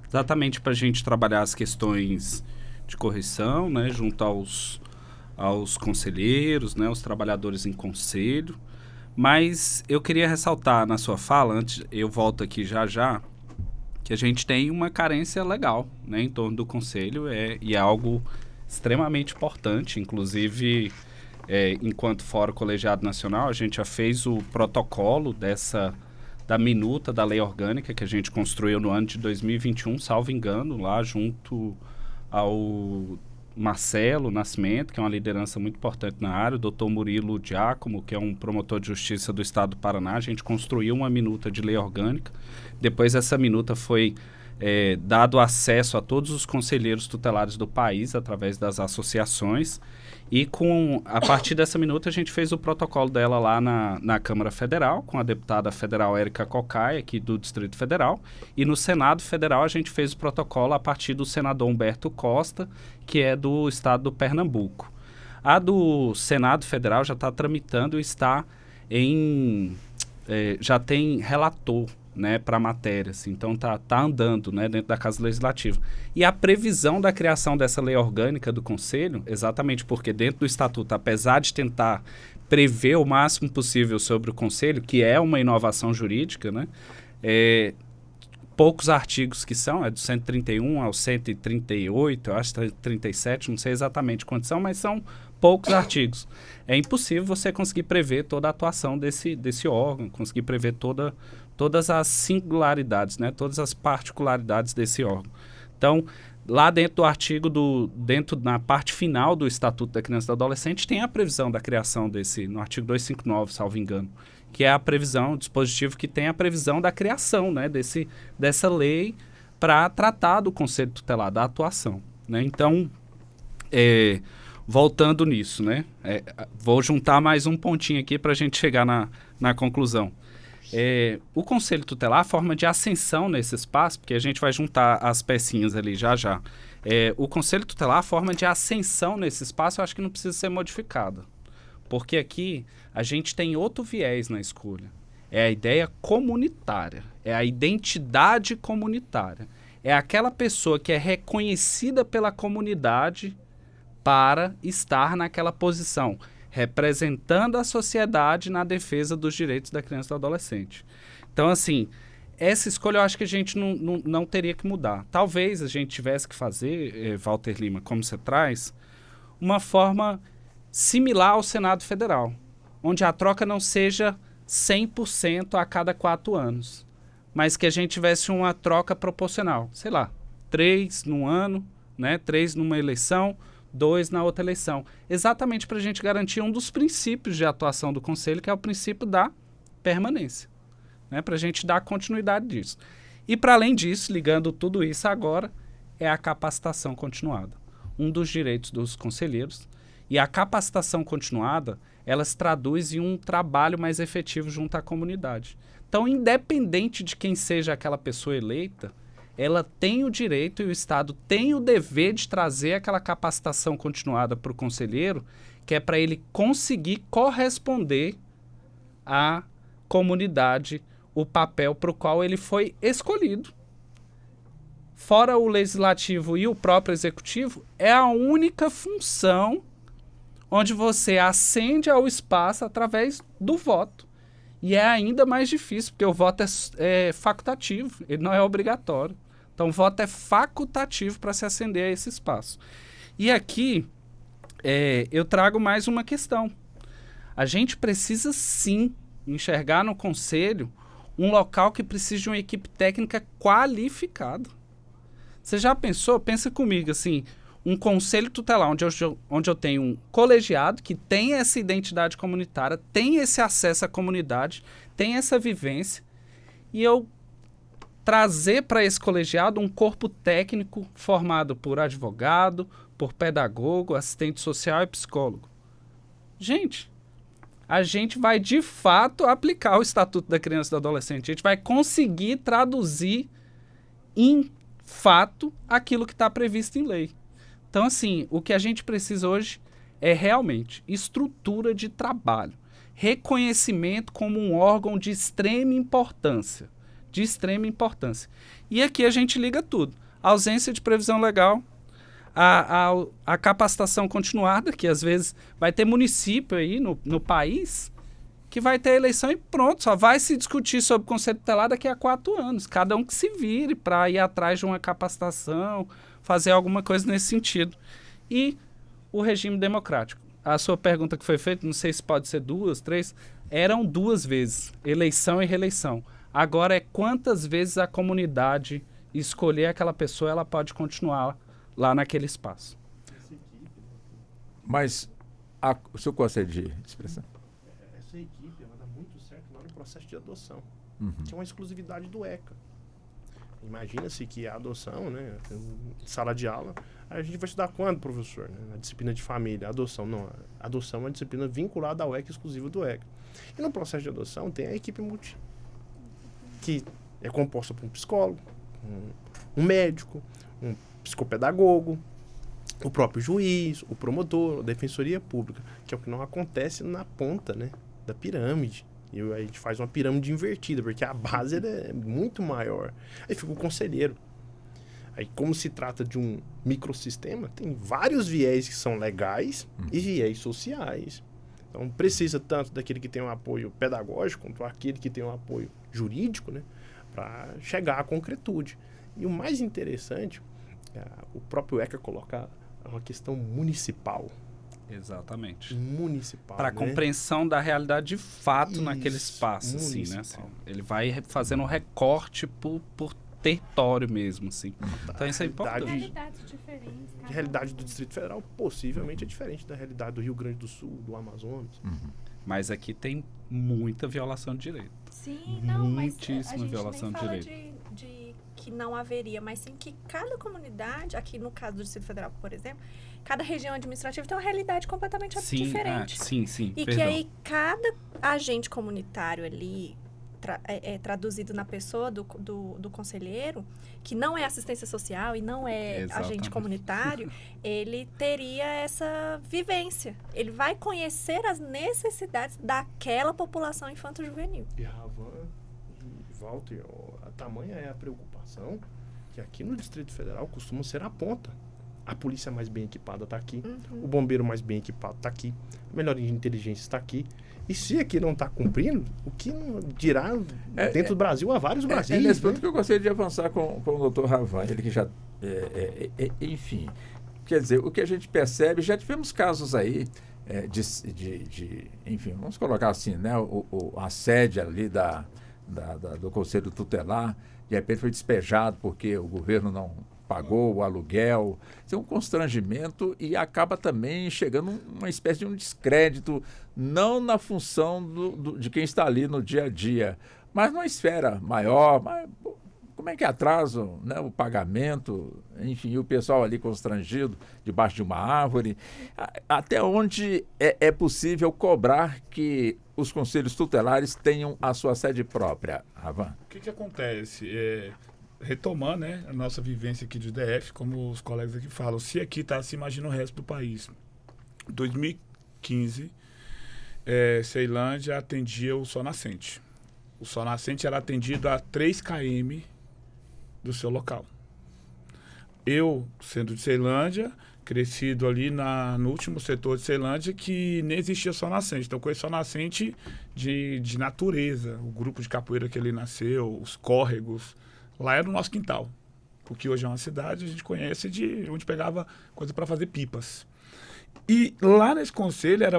Exatamente para a gente trabalhar as questões de correção, né, junto aos conselheiros, né, os trabalhadores em conselho. Mas eu queria ressaltar na sua fala, antes eu volto aqui já, que a gente tem uma carência legal, né, em torno do Conselho e é algo extremamente importante, inclusive... enquanto Fórum Colegiado Nacional, a gente já fez o protocolo da da minuta da lei orgânica que a gente construiu no ano de 2021, salvo engano, lá junto ao Marcelo Nascimento, que é uma liderança muito importante na área, o doutor Murilo Giacomo, que é um promotor de justiça do estado do Paraná. A gente construiu uma minuta de lei orgânica. Depois essa minuta foi dado acesso a todos os conselheiros tutelares do país através das associações. E a partir dessa minuta a gente fez o protocolo dela lá na Câmara Federal, com a deputada federal Érica Cocai, aqui do Distrito Federal. E no Senado Federal a gente fez o protocolo a partir do senador Humberto Costa, que é do estado do Pernambuco. A do Senado Federal já está tramitando e está já tem relator, né, para a matéria, assim, então tá andando, né, dentro da Casa Legislativa. E a previsão da criação dessa lei orgânica do Conselho, exatamente porque dentro do Estatuto, apesar de tentar prever o máximo possível sobre o Conselho, que é uma inovação jurídica, né, poucos artigos que são, do 131 ao 138, eu acho que 37, não sei exatamente quantos são, mas são poucos artigos. É impossível você conseguir prever toda a atuação desse órgão, conseguir prever todas as singularidades, né, todas as particularidades desse órgão. Então, lá dentro do artigo, na parte final do Estatuto da Criança e do Adolescente, tem a previsão da criação no artigo 259, salvo engano, que é a previsão, o dispositivo que tem a previsão da criação, né, dessa lei para tratar do Conselho Tutelar, da atuação, né? Então, voltando nisso, né, vou juntar mais um pontinho aqui para a gente chegar na conclusão. O Conselho Tutelar, a forma de ascensão nesse espaço, porque a gente vai juntar as pecinhas ali já. O Conselho Tutelar, a forma de ascensão nesse espaço, eu acho que não precisa ser modificada. Porque aqui a gente tem outro viés na escolha. É a ideia comunitária, é a identidade comunitária. É aquela pessoa que é reconhecida pela comunidade para estar naquela posição, representando a sociedade na defesa dos direitos da criança e do adolescente. Então, assim, essa escolha eu acho que a gente não teria que mudar. Talvez a gente tivesse que fazer, Walter Lima, como você traz, uma forma similar ao Senado Federal, onde a troca não seja 100% a cada 4 anos, mas que a gente tivesse uma troca proporcional. Sei lá, 3 num ano, né, 3 numa eleição, 2 na outra eleição. Exatamente para a gente garantir um dos princípios de atuação do Conselho, que é o princípio da permanência, né, para a gente dar continuidade disso. E para além disso, ligando tudo isso agora, é a capacitação continuada. Um dos direitos dos conselheiros. E a capacitação continuada, ela se traduz em um trabalho mais efetivo junto à comunidade. Então, independente de quem seja aquela pessoa eleita, ela tem o direito e o Estado tem o dever de trazer aquela capacitação continuada para o conselheiro, que é para ele conseguir corresponder à comunidade o papel para o qual ele foi escolhido. Fora o legislativo e o próprio executivo, é a única função onde você ascende ao espaço através do voto. E é ainda mais difícil, porque o voto é facultativo, ele não é obrigatório. Então, o voto é facultativo para se ascender a esse espaço. E aqui, eu trago mais uma questão. A gente precisa, sim, enxergar no Conselho um local que precisa de uma equipe técnica qualificada. Você já pensou? Pensa comigo, assim, um conselho tutelar onde eu tenho um colegiado que tem essa identidade comunitária, tem esse acesso à comunidade, tem essa vivência, e eu trazer para esse colegiado um corpo técnico formado por advogado, por pedagogo, assistente social e psicólogo. Gente, a gente vai de fato aplicar o Estatuto da Criança e do Adolescente. A gente vai conseguir traduzir em fato aquilo que está previsto em lei. Então, assim, o que a gente precisa hoje é realmente estrutura de trabalho, reconhecimento como um órgão de extrema importância. De extrema importância. E aqui a gente liga tudo. A ausência de previsão legal, a capacitação continuada, que às vezes vai ter município aí no país que vai ter eleição e pronto, só vai se discutir sobre o Conselho Tutelar daqui a 4 anos. Cada um que se vire para ir atrás de uma capacitação, fazer alguma coisa nesse sentido. E o regime democrático. A sua pergunta que foi feita, não sei se pode ser 2, 3, eram 2 vezes, eleição e reeleição. Agora é quantas vezes a comunidade escolher aquela pessoa, ela pode continuar lá naquele espaço. Mas o senhor gosta de expressão? Essa equipe ela dá muito certo lá no processo de adoção, Uhum. que é uma exclusividade do ECA. Imagina-se que a adoção, né, sala de aula, a gente vai estudar quando, professor? Né? Na disciplina de família, adoção. Não, a adoção é uma disciplina vinculada ao ECA, exclusiva do ECA. E no processo de adoção tem a equipe multi, que é composta por um psicólogo, um médico, um psicopedagogo, o próprio juiz, o promotor, a defensoria pública, que é o que não acontece na ponta, né, da pirâmide. E aí a gente faz uma pirâmide invertida, porque a base ela é muito maior. Aí fica o conselheiro. Aí, como se trata de um microsistema, tem vários viés que são legais e viés sociais. Então, precisa tanto daquele que tem um apoio pedagógico, quanto aquele que tem um apoio jurídico, né, para chegar à concretude. E o mais interessante, o próprio ECA coloca uma questão municipal. Exatamente. Municipal, Para a né? compreensão da realidade de fato Isso, naquele espaço, assim, né? municipal. Assim, ele vai fazendo um recorte por território mesmo, assim. Então isso é importante. Realidades diferentes. A realidade do Distrito Federal possivelmente é diferente da realidade do Rio Grande do Sul, do Amazonas. Mas aqui tem muita violação de direito. Sim, não, mas Muitíssima a gente violação nem de fala direito. de que não haveria, mas sim que cada comunidade, aqui no caso do Distrito Federal, por exemplo, cada região administrativa tem uma realidade completamente diferente. Sim, E perdão. que aí cada agente comunitário ali, traduzido na pessoa do conselheiro, que não é assistência social e não é Exatamente. agente comunitário, ele teria essa vivência. Ele vai conhecer as necessidades daquela população infanto-juvenil. E Ravan e Walter, a tamanha é a preocupação que aqui no Distrito Federal costuma ser a ponta. A polícia mais bem equipada está aqui, o bombeiro mais bem equipado está aqui, a melhor inteligência está aqui. E se aqui não está cumprindo, o que não dirá dentro do Brasil há vários Brasis. É nesse né? ponto que eu gostaria de avançar com o doutor Ravan, ele que já... enfim, quer dizer, o que a gente percebe, já tivemos casos aí enfim, vamos colocar assim, né, a sede ali do Conselho Tutelar, de repente foi despejado porque o governo não pagou o aluguel. Isso é um constrangimento e acaba também chegando uma espécie de um descrédito, não na função de quem está ali no dia a dia, mas numa esfera maior. Mas, como é que atrasa, né, o pagamento, enfim, o pessoal ali constrangido debaixo de uma árvore? Até onde é possível cobrar que os conselhos tutelares tenham a sua sede própria, Ravan? O que acontece? Retomando, né, a nossa vivência aqui de DF, como os colegas aqui falam, se aqui está, se imagina o resto do país. Em 2015, Ceilândia atendia o Sol Nascente. O Sol Nascente era atendido a 3 km do seu local. Eu, sendo de Ceilândia, crescido ali no último setor de Ceilândia, que nem existia Sol Nascente. Então, conheço Sol Nascente de natureza, o grupo de capoeira que ele nasceu, os córregos. Lá era o nosso quintal, porque hoje é uma cidade, a gente conhece de onde pegava coisa para fazer pipas. E lá nesse conselho era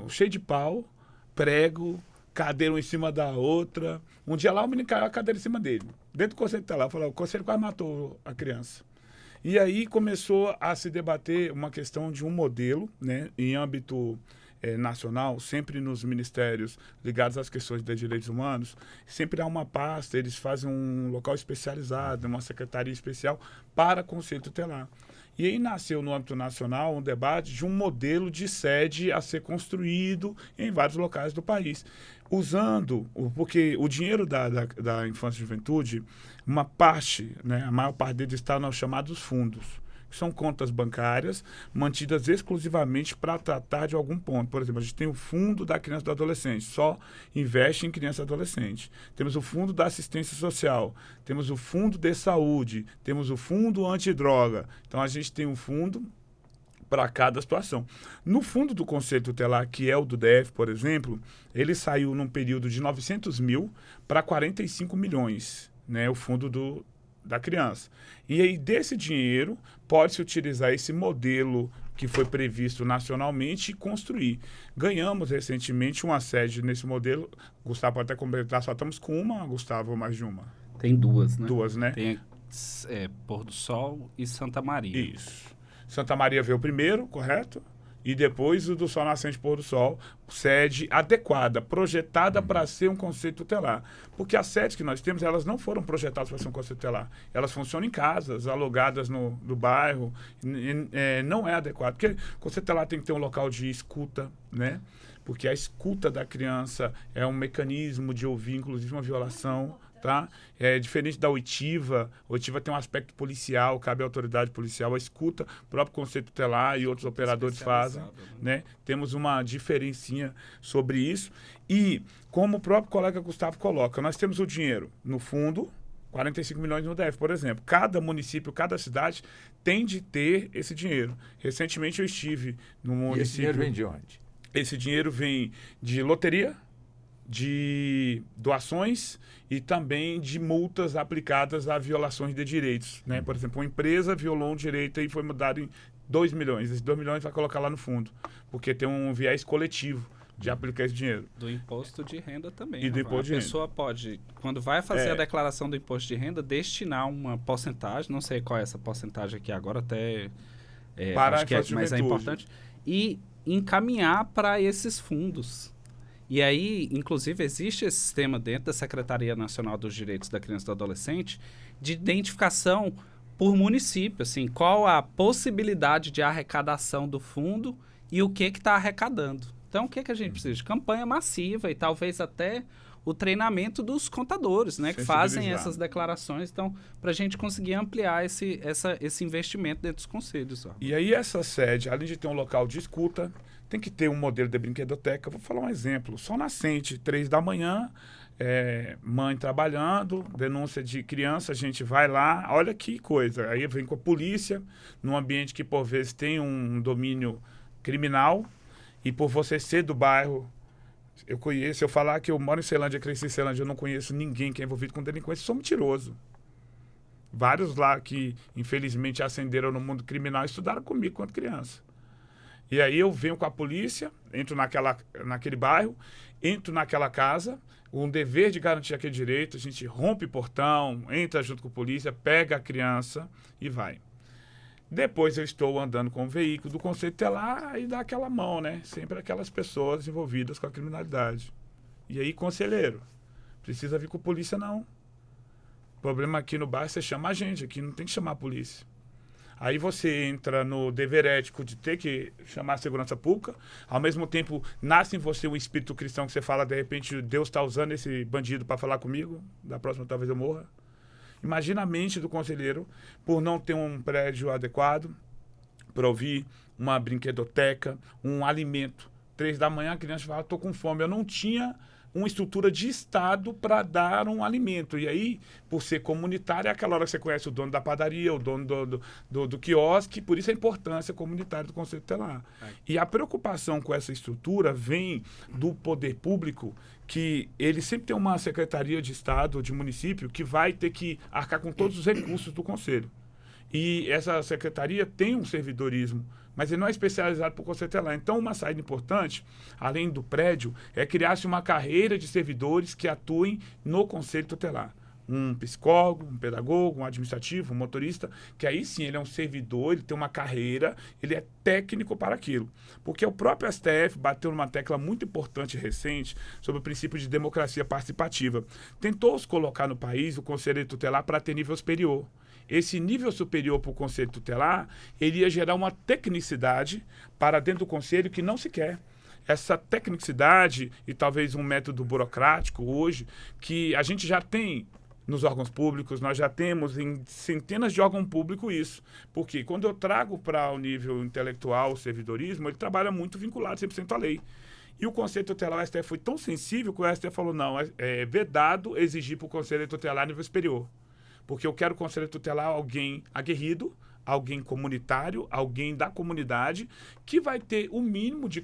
cheio de pau, prego, cadeira uma em cima da outra. Um dia lá o menino caiu a cadeira em cima dele. Dentro do conselho tá lá, falou, o conselho quase matou a criança. E aí começou a se debater uma questão de um modelo, né, em âmbito nacional, sempre nos ministérios ligados às questões de direitos humanos, sempre há uma pasta, eles fazem um local especializado, uma secretaria especial para conselho tutelar. E aí nasceu no âmbito nacional um debate de um modelo de sede a ser construído em vários locais do país. Porque o dinheiro da infância e juventude, uma parte, né, a maior parte deles está nos chamados fundos, que são contas bancárias mantidas exclusivamente para tratar de algum ponto. Por exemplo, a gente tem o fundo da criança e do adolescente, só investe em criança e adolescente. Temos o fundo da assistência social, temos o fundo de saúde, temos o fundo antidroga. Então, a gente tem um fundo para cada situação. No fundo do Conselho Tutelar, que é o do DF, por exemplo, ele saiu num período de 900 mil para 45 milhões, né, o fundo da criança. E aí, desse dinheiro, pode-se utilizar esse modelo que foi previsto nacionalmente e construir. Ganhamos recentemente uma sede nesse modelo. Gustavo pode até completar, só estamos com uma, Gustavo, ou mais de uma? Tem duas, né? Duas, né? Tem Pôr do Sol e Santa Maria. Isso. Santa Maria veio primeiro, correto? E depois o do Sol Nascente Pôr do Sol, sede adequada, projetada para ser um conceito tutelar. Porque as sedes que nós temos, elas não foram projetadas para ser um conceito tutelar. Elas funcionam em casas, alugadas no bairro, não é adequado. Porque o conceito tutelar tem que ter um local de escuta, né? Porque a escuta da criança é um mecanismo de ouvir, inclusive, uma violação. Tá? É diferente da oitiva. A oitiva tem um aspecto policial, cabe à autoridade policial, a escuta, o próprio conceito tutelar e outros operadores fazem. Né? Temos uma diferencinha sobre isso. E, como o próprio colega Gustavo coloca, nós temos o dinheiro no fundo, 45 milhões no DF, por exemplo. Cada município, cada cidade tem de ter esse dinheiro. Recentemente eu estive no município... E esse dinheiro vem de onde? Esse dinheiro vem de loteria, de doações e também de multas aplicadas a violações de direitos, né? Por exemplo, uma empresa violou um direito e foi mudado em 2 milhões. Esses 2 milhões vai colocar lá no fundo, porque tem um viés coletivo de aplicar esse dinheiro. Do imposto de renda também. E do imposto de renda. A pessoa pode, quando vai fazer a declaração do imposto de renda, destinar uma porcentagem, não sei qual é essa porcentagem aqui agora, até para acho que mas é importante, e encaminhar para esses fundos. E aí, inclusive, existe esse sistema dentro da Secretaria Nacional dos Direitos da Criança e do Adolescente de identificação por município, assim, qual a possibilidade de arrecadação do fundo e o que está arrecadando. Então, o que a gente precisa? De campanha massiva e talvez até o treinamento dos contadores, né, que fazem essas declarações. Então, para a gente conseguir ampliar esse investimento dentro dos conselhos. Ó. E aí, essa sede, além de ter um local de escuta, tem que ter um modelo de brinquedoteca. Vou falar um exemplo. Sol Nascente, 3 da manhã, mãe trabalhando, denúncia de criança, a gente vai lá, olha que coisa. Aí vem com a polícia, num ambiente que por vezes tem um domínio criminal, e por você ser do bairro, eu falar que eu moro em Ceilândia, cresci em Ceilândia, eu não conheço ninguém que é envolvido com delinquência, sou mentiroso. Vários lá que, infelizmente, ascenderam no mundo criminal estudaram comigo quando criança. E aí eu venho com a polícia, entro naquele bairro, entro naquela casa, um dever de garantir aquele direito, a gente rompe portão, entra junto com a polícia, pega a criança e vai. Depois eu estou andando com o veículo do conceito tutelar e dá aquela mão, né? Sempre aquelas pessoas envolvidas com a criminalidade. E aí, conselheiro, precisa vir com a polícia não. O problema aqui no bairro, você chama a gente, aqui não tem que chamar a polícia. Aí você entra no dever ético de ter que chamar a segurança pública. Ao mesmo tempo, nasce em você um espírito cristão que você fala, de repente, Deus está usando esse bandido para falar comigo. Da próxima, talvez eu morra. Imagina a mente do conselheiro por não ter um prédio adequado para ouvir uma brinquedoteca, um alimento. 3 da manhã a criança fala, estou com fome. Eu não tinha uma estrutura de Estado para dar um alimento. E aí, por ser comunitário, é aquela hora que você conhece o dono da padaria, o dono do quiosque, por isso a importância comunitária do conceito tutelar. E a preocupação com essa estrutura vem do poder público, que ele sempre tem uma secretaria de Estado ou de município que vai ter que arcar com todos os recursos do conselho. E essa secretaria tem um servidorismo, mas ele não é especializado para o conselho tutelar. Então, uma saída importante, além do prédio, é criar-se uma carreira de servidores que atuem no conselho tutelar. Um psicólogo, um pedagogo, um administrativo, um motorista, que aí sim ele é um servidor, ele tem uma carreira, ele é técnico para aquilo. Porque o próprio STF bateu numa tecla muito importante recente sobre o princípio de democracia participativa. Tentou se colocar no país o conselho tutelar para ter nível superior. Esse nível superior para o conselho tutelar, ele ia gerar uma tecnicidade para dentro do conselho que não se quer. Essa tecnicidade e talvez um método burocrático hoje, que a gente já tem nos órgãos públicos, nós já temos em centenas de órgãos públicos isso. Porque quando eu trago para o nível intelectual o servidorismo, ele trabalha muito vinculado 100% à lei. E o Conselho Tutelar, o STF foi tão sensível que o STF falou, não, é vedado exigir para o Conselho Tutelar nível superior. Porque eu quero o Conselho Tutelar alguém aguerrido, alguém comunitário, alguém da comunidade, que vai ter o mínimo de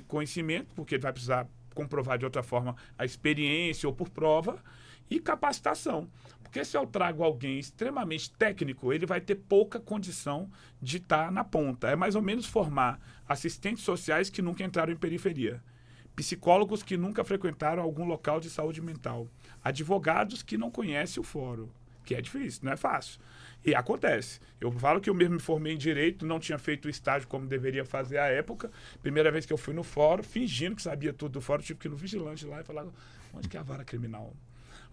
conhecimento, porque ele vai precisar comprovar de outra forma a experiência ou por prova, e capacitação. Porque se eu trago alguém extremamente técnico, ele vai ter pouca condição de estar na ponta. É mais ou menos formar assistentes sociais que nunca entraram em periferia, psicólogos que nunca frequentaram algum local de saúde mental, advogados que não conhecem o fórum, que é difícil, não é fácil. E acontece. Eu falo que eu mesmo me formei em Direito, não tinha feito o estágio como deveria fazer à época. Primeira vez que eu fui no fórum, fingindo que sabia tudo do fórum, tive que ir no vigilante lá e falar, onde que é a vara criminal?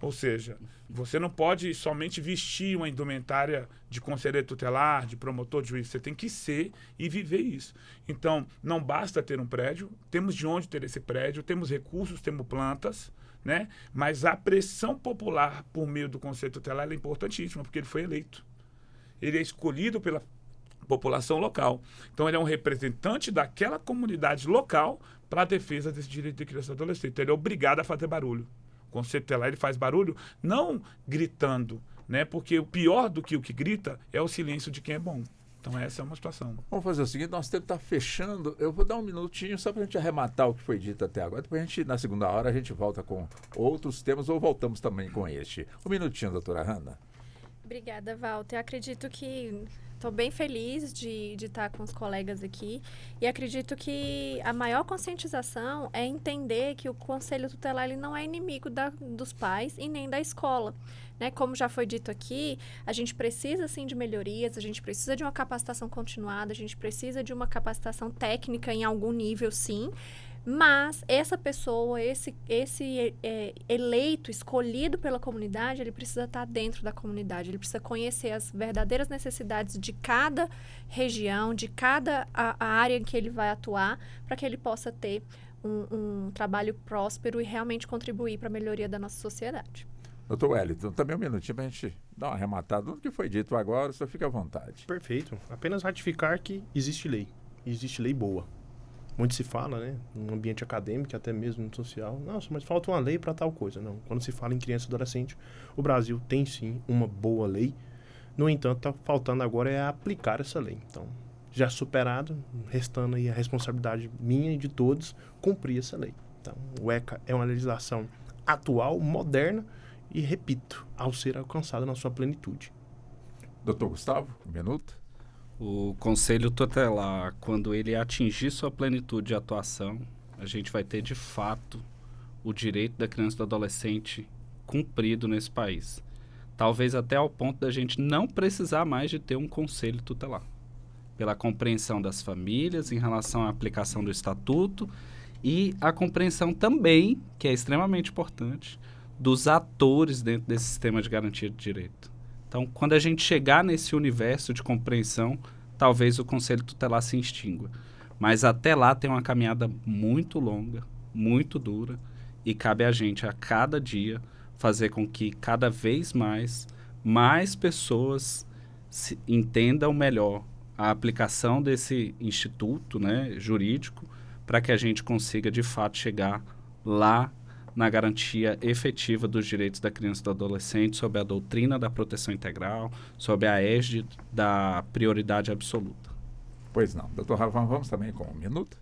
Ou seja, você não pode somente vestir uma indumentária de conselheiro tutelar, de promotor, de juiz. Você tem que ser e viver isso. Então, não basta ter um prédio, temos de onde ter esse prédio, temos recursos, temos plantas, né? Mas a pressão popular por meio do conselho tutelar é importantíssima, porque ele foi eleito. Ele é escolhido pela população local. Então, ele é um representante daquela comunidade local para a defesa desse direito de criança e adolescente. Então, ele é obrigado a fazer barulho. O conselho tutelar, ele faz barulho não gritando, né? Porque o pior do que o que grita é o silêncio de quem é bom. Então essa é uma situação. Vamos fazer o seguinte, nosso tempo está fechando. Eu vou dar um minutinho só para a gente arrematar o que foi dito até agora. Depois na segunda hora, a gente volta com outros temas ou voltamos também com este. Um minutinho, doutora Hanna. Obrigada, Walter. Eu acredito que estou bem feliz de estar com os colegas aqui e acredito que a maior conscientização é entender que o Conselho Tutelar ele não é inimigo dos pais e nem da escola. Né? Como já foi dito aqui, a gente precisa sim de melhorias, a gente precisa de uma capacitação continuada, a gente precisa de uma capacitação técnica em algum nível, sim. Mas essa pessoa, esse eleito, escolhido pela comunidade, ele precisa estar dentro da comunidade, ele precisa conhecer as verdadeiras necessidades de cada região, de cada a área em que ele vai atuar, para que ele possa ter um trabalho próspero e realmente contribuir para a melhoria da nossa sociedade. Doutor Wellington, também um minutinho para a gente dar uma arrematada do que foi dito agora, só fica à vontade. Perfeito. Apenas ratificar que existe lei boa. Muito se fala, né, no ambiente acadêmico, até mesmo no social, nossa, mas falta uma lei para tal coisa. Não, quando se fala em criança e adolescente, o Brasil tem sim uma boa lei. No entanto, está faltando agora é aplicar essa lei. Então, já superado, restando aí a responsabilidade minha e de todos, cumprir essa lei. Então, o ECA é uma legislação atual, moderna e, repito, ao ser alcançada na sua plenitude. Doutor Gustavo, um minuto. O Conselho Tutelar, quando ele atingir sua plenitude de atuação, a gente vai ter, de fato, o direito da criança e do adolescente cumprido nesse país. Talvez até ao ponto da gente não precisar mais de ter um Conselho Tutelar. Pela compreensão das famílias em relação à aplicação do Estatuto e a compreensão também, que é extremamente importante, dos atores dentro desse sistema de garantia de direito. Então, quando a gente chegar nesse universo de compreensão, talvez o Conselho Tutelar se extingua. Mas até lá tem uma caminhada muito longa, muito dura, e cabe a gente, a cada dia, fazer com que cada vez mais pessoas entendam melhor a aplicação desse instituto, né, jurídico, para que a gente consiga, de fato, chegar lá na garantia efetiva dos direitos da criança e do adolescente, sob a doutrina da proteção integral, sob a égide da prioridade absoluta. Pois não. Doutor Ravan, vamos também com um minuto?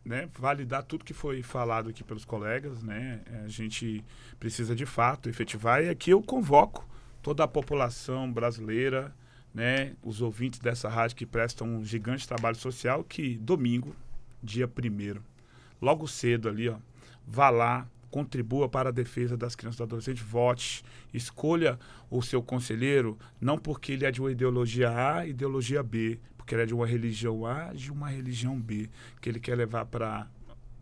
Né, validar tudo que foi falado aqui pelos colegas, né? A gente precisa, de fato, efetivar. E aqui eu convoco toda a população brasileira, né, os ouvintes dessa rádio que prestam um gigante trabalho social, que domingo, dia 1º, logo cedo ali, ó, vá lá, contribua para a defesa das crianças e do adolescente, vote, escolha o seu conselheiro, não porque ele é de uma ideologia A, ideologia B, porque ele é de uma religião A, de uma religião B, que ele quer levar para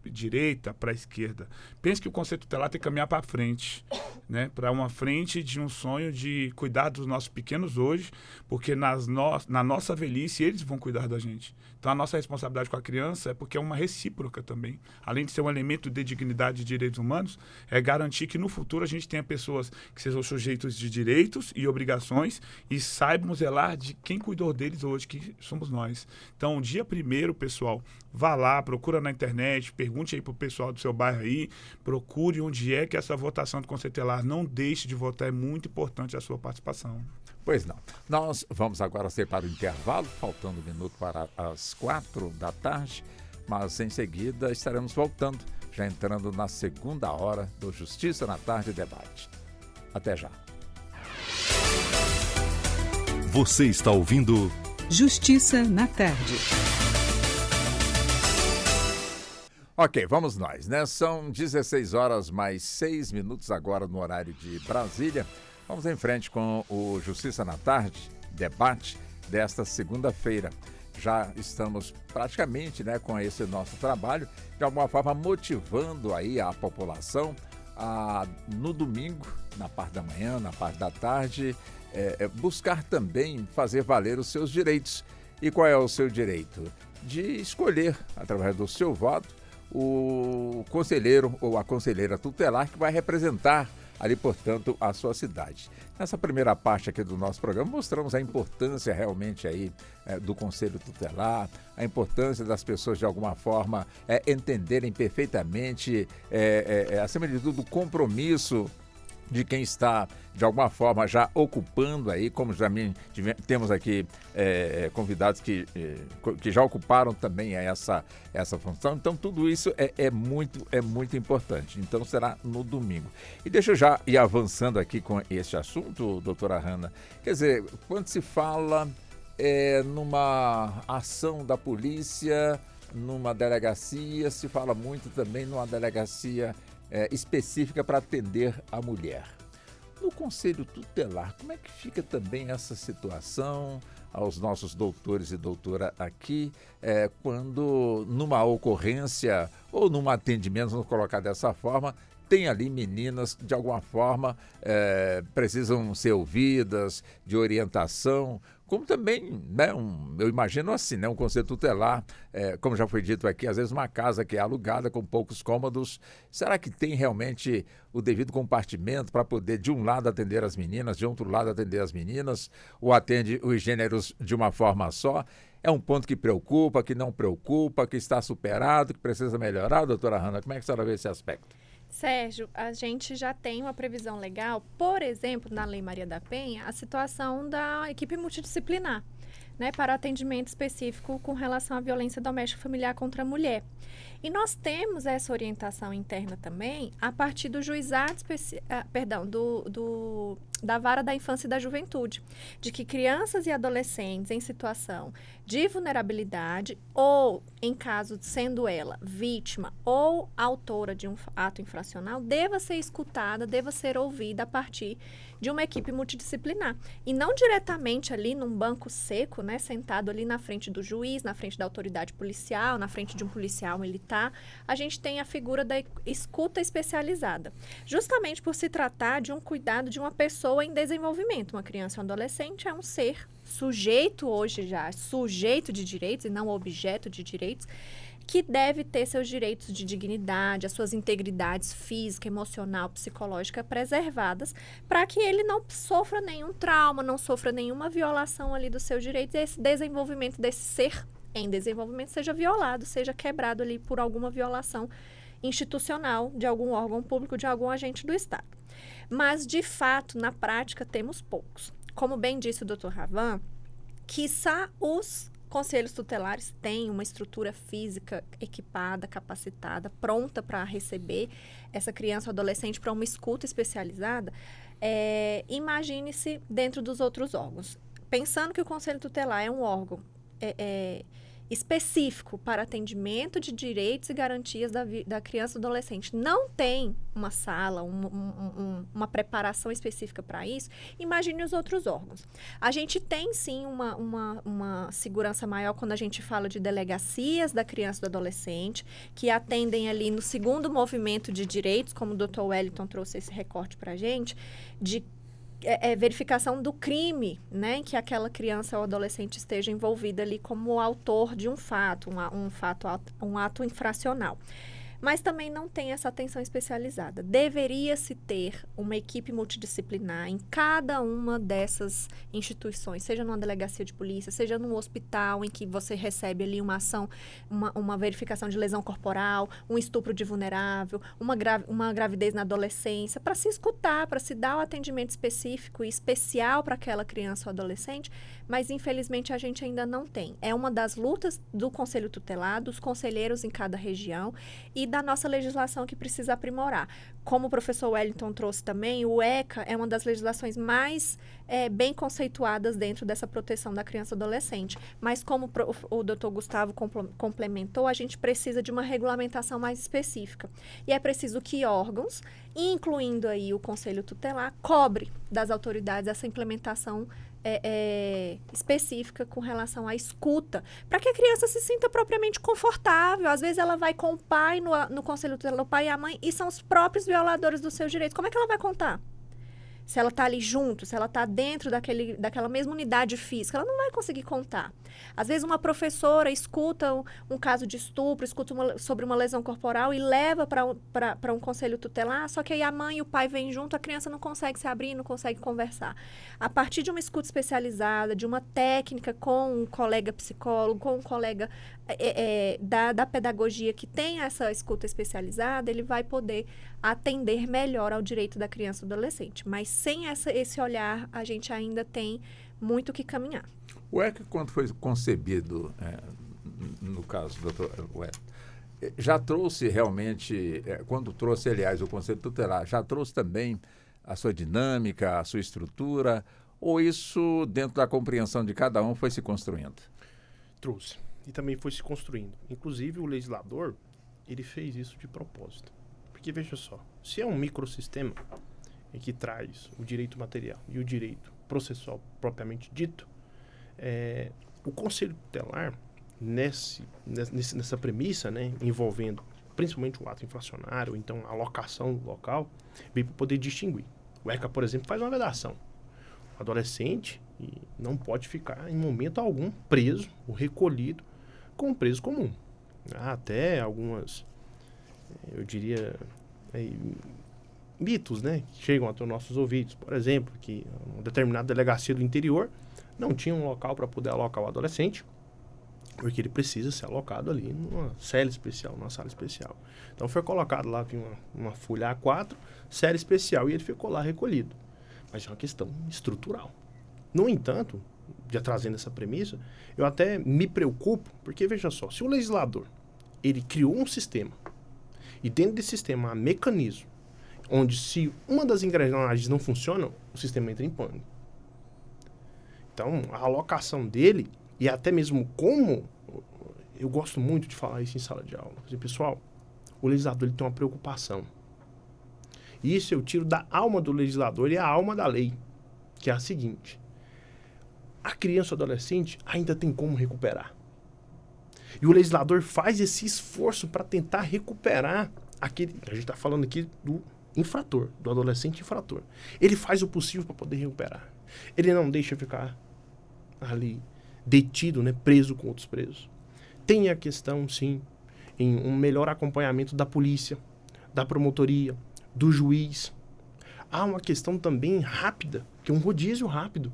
direita, para a esquerda. Pense que o Conselho Tutelar tem que caminhar para frente, né? Para uma frente de um sonho de cuidar dos nossos pequenos hoje, porque na nossa velhice eles vão cuidar da gente. Então a nossa responsabilidade com a criança é porque é uma recíproca também. Além de ser um elemento de dignidade e direitos humanos, é garantir que no futuro a gente tenha pessoas que sejam sujeitos de direitos e obrigações e saibam zelar de quem cuidou deles hoje, que somos nós. Então, dia 1º, pessoal, vá lá, procura na internet, pergunte aí pro pessoal do seu bairro aí, procure onde é que essa votação do Conselho Tutelar, não deixe de votar, é muito importante a sua participação. Pois não. Nós vamos agora para o intervalo, faltando um minuto para as 4 da tarde. mas em seguida estaremos voltando, já entrando na segunda hora do Justiça na Tarde Debate. Até já. Você está ouvindo Justiça na Tarde. Ok, vamos nós, né? São 16 horas mais 6 minutos agora no horário de Brasília. Vamos em frente com o Justiça na Tarde, debate desta segunda-feira. Já estamos praticamente, né, com esse nosso trabalho, de alguma forma motivando aí a população a, no domingo, na parte da manhã, na parte da tarde, buscar também fazer valer os seus direitos. E qual é o seu direito? De escolher, através do seu voto, o conselheiro ou a conselheira tutelar que vai representar ali, portanto, a sua cidade. Nessa primeira parte aqui do nosso programa, mostramos a importância realmente aí do conselho tutelar, a importância das pessoas, de alguma forma, entenderem perfeitamente, acima de tudo, o compromisso de quem está, de alguma forma, já ocupando aí, como já temos aqui convidados que já ocuparam também essa função. Então, tudo isso é muito importante. Então, será no domingo. E deixa eu já ir avançando aqui com esse assunto, doutora Hanna. Quer dizer, quando se fala numa ação da polícia, numa delegacia, se fala muito também numa delegacia específica para atender a mulher. No Conselho Tutelar, como é que fica também essa situação aos nossos doutores e doutora aqui, quando numa ocorrência ou num atendimento, vamos colocar dessa forma, tem ali meninas que de alguma forma precisam ser ouvidas, de orientação, como também, né, eu imagino assim, né, um conselho tutelar, como já foi dito aqui, às vezes uma casa que é alugada com poucos cômodos, será que tem realmente o devido compartimento para poder de um lado atender as meninas, de outro lado atender as meninas, ou atende os gêneros de uma forma só? É um ponto que preocupa, que não preocupa, que está superado, que precisa melhorar, doutora Hanna? Como é que a senhora vê esse aspecto? Sérgio, a gente já tem uma previsão legal, por exemplo, na Lei Maria da Penha, a situação da equipe multidisciplinar, né, para atendimento específico com relação à violência doméstica familiar contra a mulher. E nós temos essa orientação interna também a partir do juizado da Vara da Infância e da Juventude, de que crianças e adolescentes em situação de vulnerabilidade ou, em caso de sendo ela vítima ou autora de um ato infracional, deva ser escutada, deva ser ouvida a partir de uma equipe multidisciplinar. E não diretamente ali num banco seco, né, sentado ali na frente do juiz, na frente da autoridade policial, na frente de um policial militar, a gente tem a figura da escuta especializada. Justamente por se tratar de um cuidado de uma pessoa em desenvolvimento. Uma criança ou um adolescente é um ser sujeito hoje já, sujeito de direitos e não objeto de direitos, que deve ter seus direitos de dignidade, as suas integridades física, emocional, psicológica preservadas, para que ele não sofra nenhum trauma, não sofra nenhuma violação ali dos seus direitos, e esse desenvolvimento desse ser em desenvolvimento seja violado, seja quebrado ali por alguma violação institucional de algum órgão público, de algum agente do Estado. Mas, de fato, na prática, temos poucos. Como bem disse o Dr. Ravan, quiçá os conselhos tutelares têm uma estrutura física equipada, capacitada, pronta para receber essa criança ou adolescente para uma escuta especializada. Imagine-se dentro dos outros órgãos. Pensando que o conselho tutelar é um órgão específico para atendimento de direitos e garantias da criança e do adolescente, não tem uma sala, uma preparação específica para isso, imagine os outros órgãos. A gente tem, sim, uma segurança maior quando a gente fala de delegacias da criança e do adolescente, que atendem ali no segundo movimento de direitos, como o Dr. Wellington trouxe esse recorte para a gente, de verificação do crime, né, em que aquela criança ou adolescente esteja envolvida ali como autor de um fato, um ato infracional. mas também não tem essa atenção especializada. Deveria-se ter uma equipe multidisciplinar em cada uma dessas instituições, seja numa delegacia de polícia, seja num hospital em que você recebe ali uma ação, uma verificação de lesão corporal, um estupro de vulnerável, uma gravidez na adolescência, para se escutar, para se dar o atendimento específico e especial para aquela criança ou adolescente, mas infelizmente a gente ainda não tem. É uma das lutas do Conselho Tutelar, dos conselheiros em cada região e da nossa legislação que precisa aprimorar. Como o professor Wellington trouxe também, o ECA é uma das legislações mais bem conceituadas dentro dessa proteção da criança e adolescente. Mas como o doutor Gustavo complementou, a gente precisa de uma regulamentação mais específica. E é preciso que órgãos, incluindo aí o Conselho Tutelar, cobre das autoridades essa implementação específica com relação à escuta, para que a criança se sinta propriamente confortável. Às vezes ela vai com o pai no Conselho Tutelar, o pai e a mãe, e são os próprios violadores dos seus direitos. Como é que ela vai contar? Se ela está ali junto, se ela está dentro daquela mesma unidade física, ela não vai conseguir contar. Às vezes uma professora escuta um caso de estupro, escuta sobre uma lesão corporal e leva para um conselho tutelar, só que aí a mãe e o pai vêm junto, a criança não consegue se abrir, não consegue conversar. A partir de uma escuta especializada, de uma técnica com um colega psicólogo, com um colega da pedagogia que tem essa escuta especializada, ele vai poder atender melhor ao direito da criança e do adolescente. Mas sem esse olhar, a gente ainda tem muito que caminhar. O ECA, quando foi concebido, no caso, doutor já trouxe realmente, quando trouxe, aliás, o Conselho Tutelar, já trouxe também a sua dinâmica, a sua estrutura, ou isso, dentro da compreensão de cada um, foi se construindo? Trouxe. E também foi se construindo. Inclusive, o legislador, ele fez isso de propósito. Porque, veja só, se é um microsistema que traz o direito material e o direito processual propriamente dito, o Conselho Tutelar, nessa premissa, né, envolvendo principalmente o ato infracionário, ou então a locação local, veio para poder distinguir. O ECA, por exemplo, faz uma vedação. O adolescente não pode ficar, em momento algum, preso ou recolhido com um preso comum. Há até algumas, eu diria, mitos, né, que chegam até os nossos ouvidos. Por exemplo, que uma determinada delegacia do interior não tinha um local para poder alocar o adolescente, porque ele precisa ser alocado ali numa cela especial, numa sala especial. Então foi colocado lá, vinha uma folha A4, cela especial, e ele ficou lá recolhido. Mas é uma questão estrutural. No entanto, já trazendo essa premissa, eu até me preocupo, porque veja só, se o legislador, ele criou um sistema, e dentro desse sistema há mecanismo, onde se uma das engrenagens não funciona, o sistema entra em pânico. Então, a alocação dele, e até mesmo como, eu gosto muito de falar isso em sala de aula, pessoal, o legislador ele tem uma preocupação. E isso eu tiro da alma do legislador e a alma da lei, que é a seguinte: a criança ou adolescente ainda tem como recuperar. E o legislador faz esse esforço para tentar recuperar aquele... A gente está falando aqui do infrator, do adolescente infrator. Ele faz o possível para poder recuperar. Ele não deixa ficar ali detido, né, preso com outros presos. Tem a questão, sim, em um melhor acompanhamento da polícia, da promotoria, do juiz. Há uma questão também rápida, que é um rodízio rápido.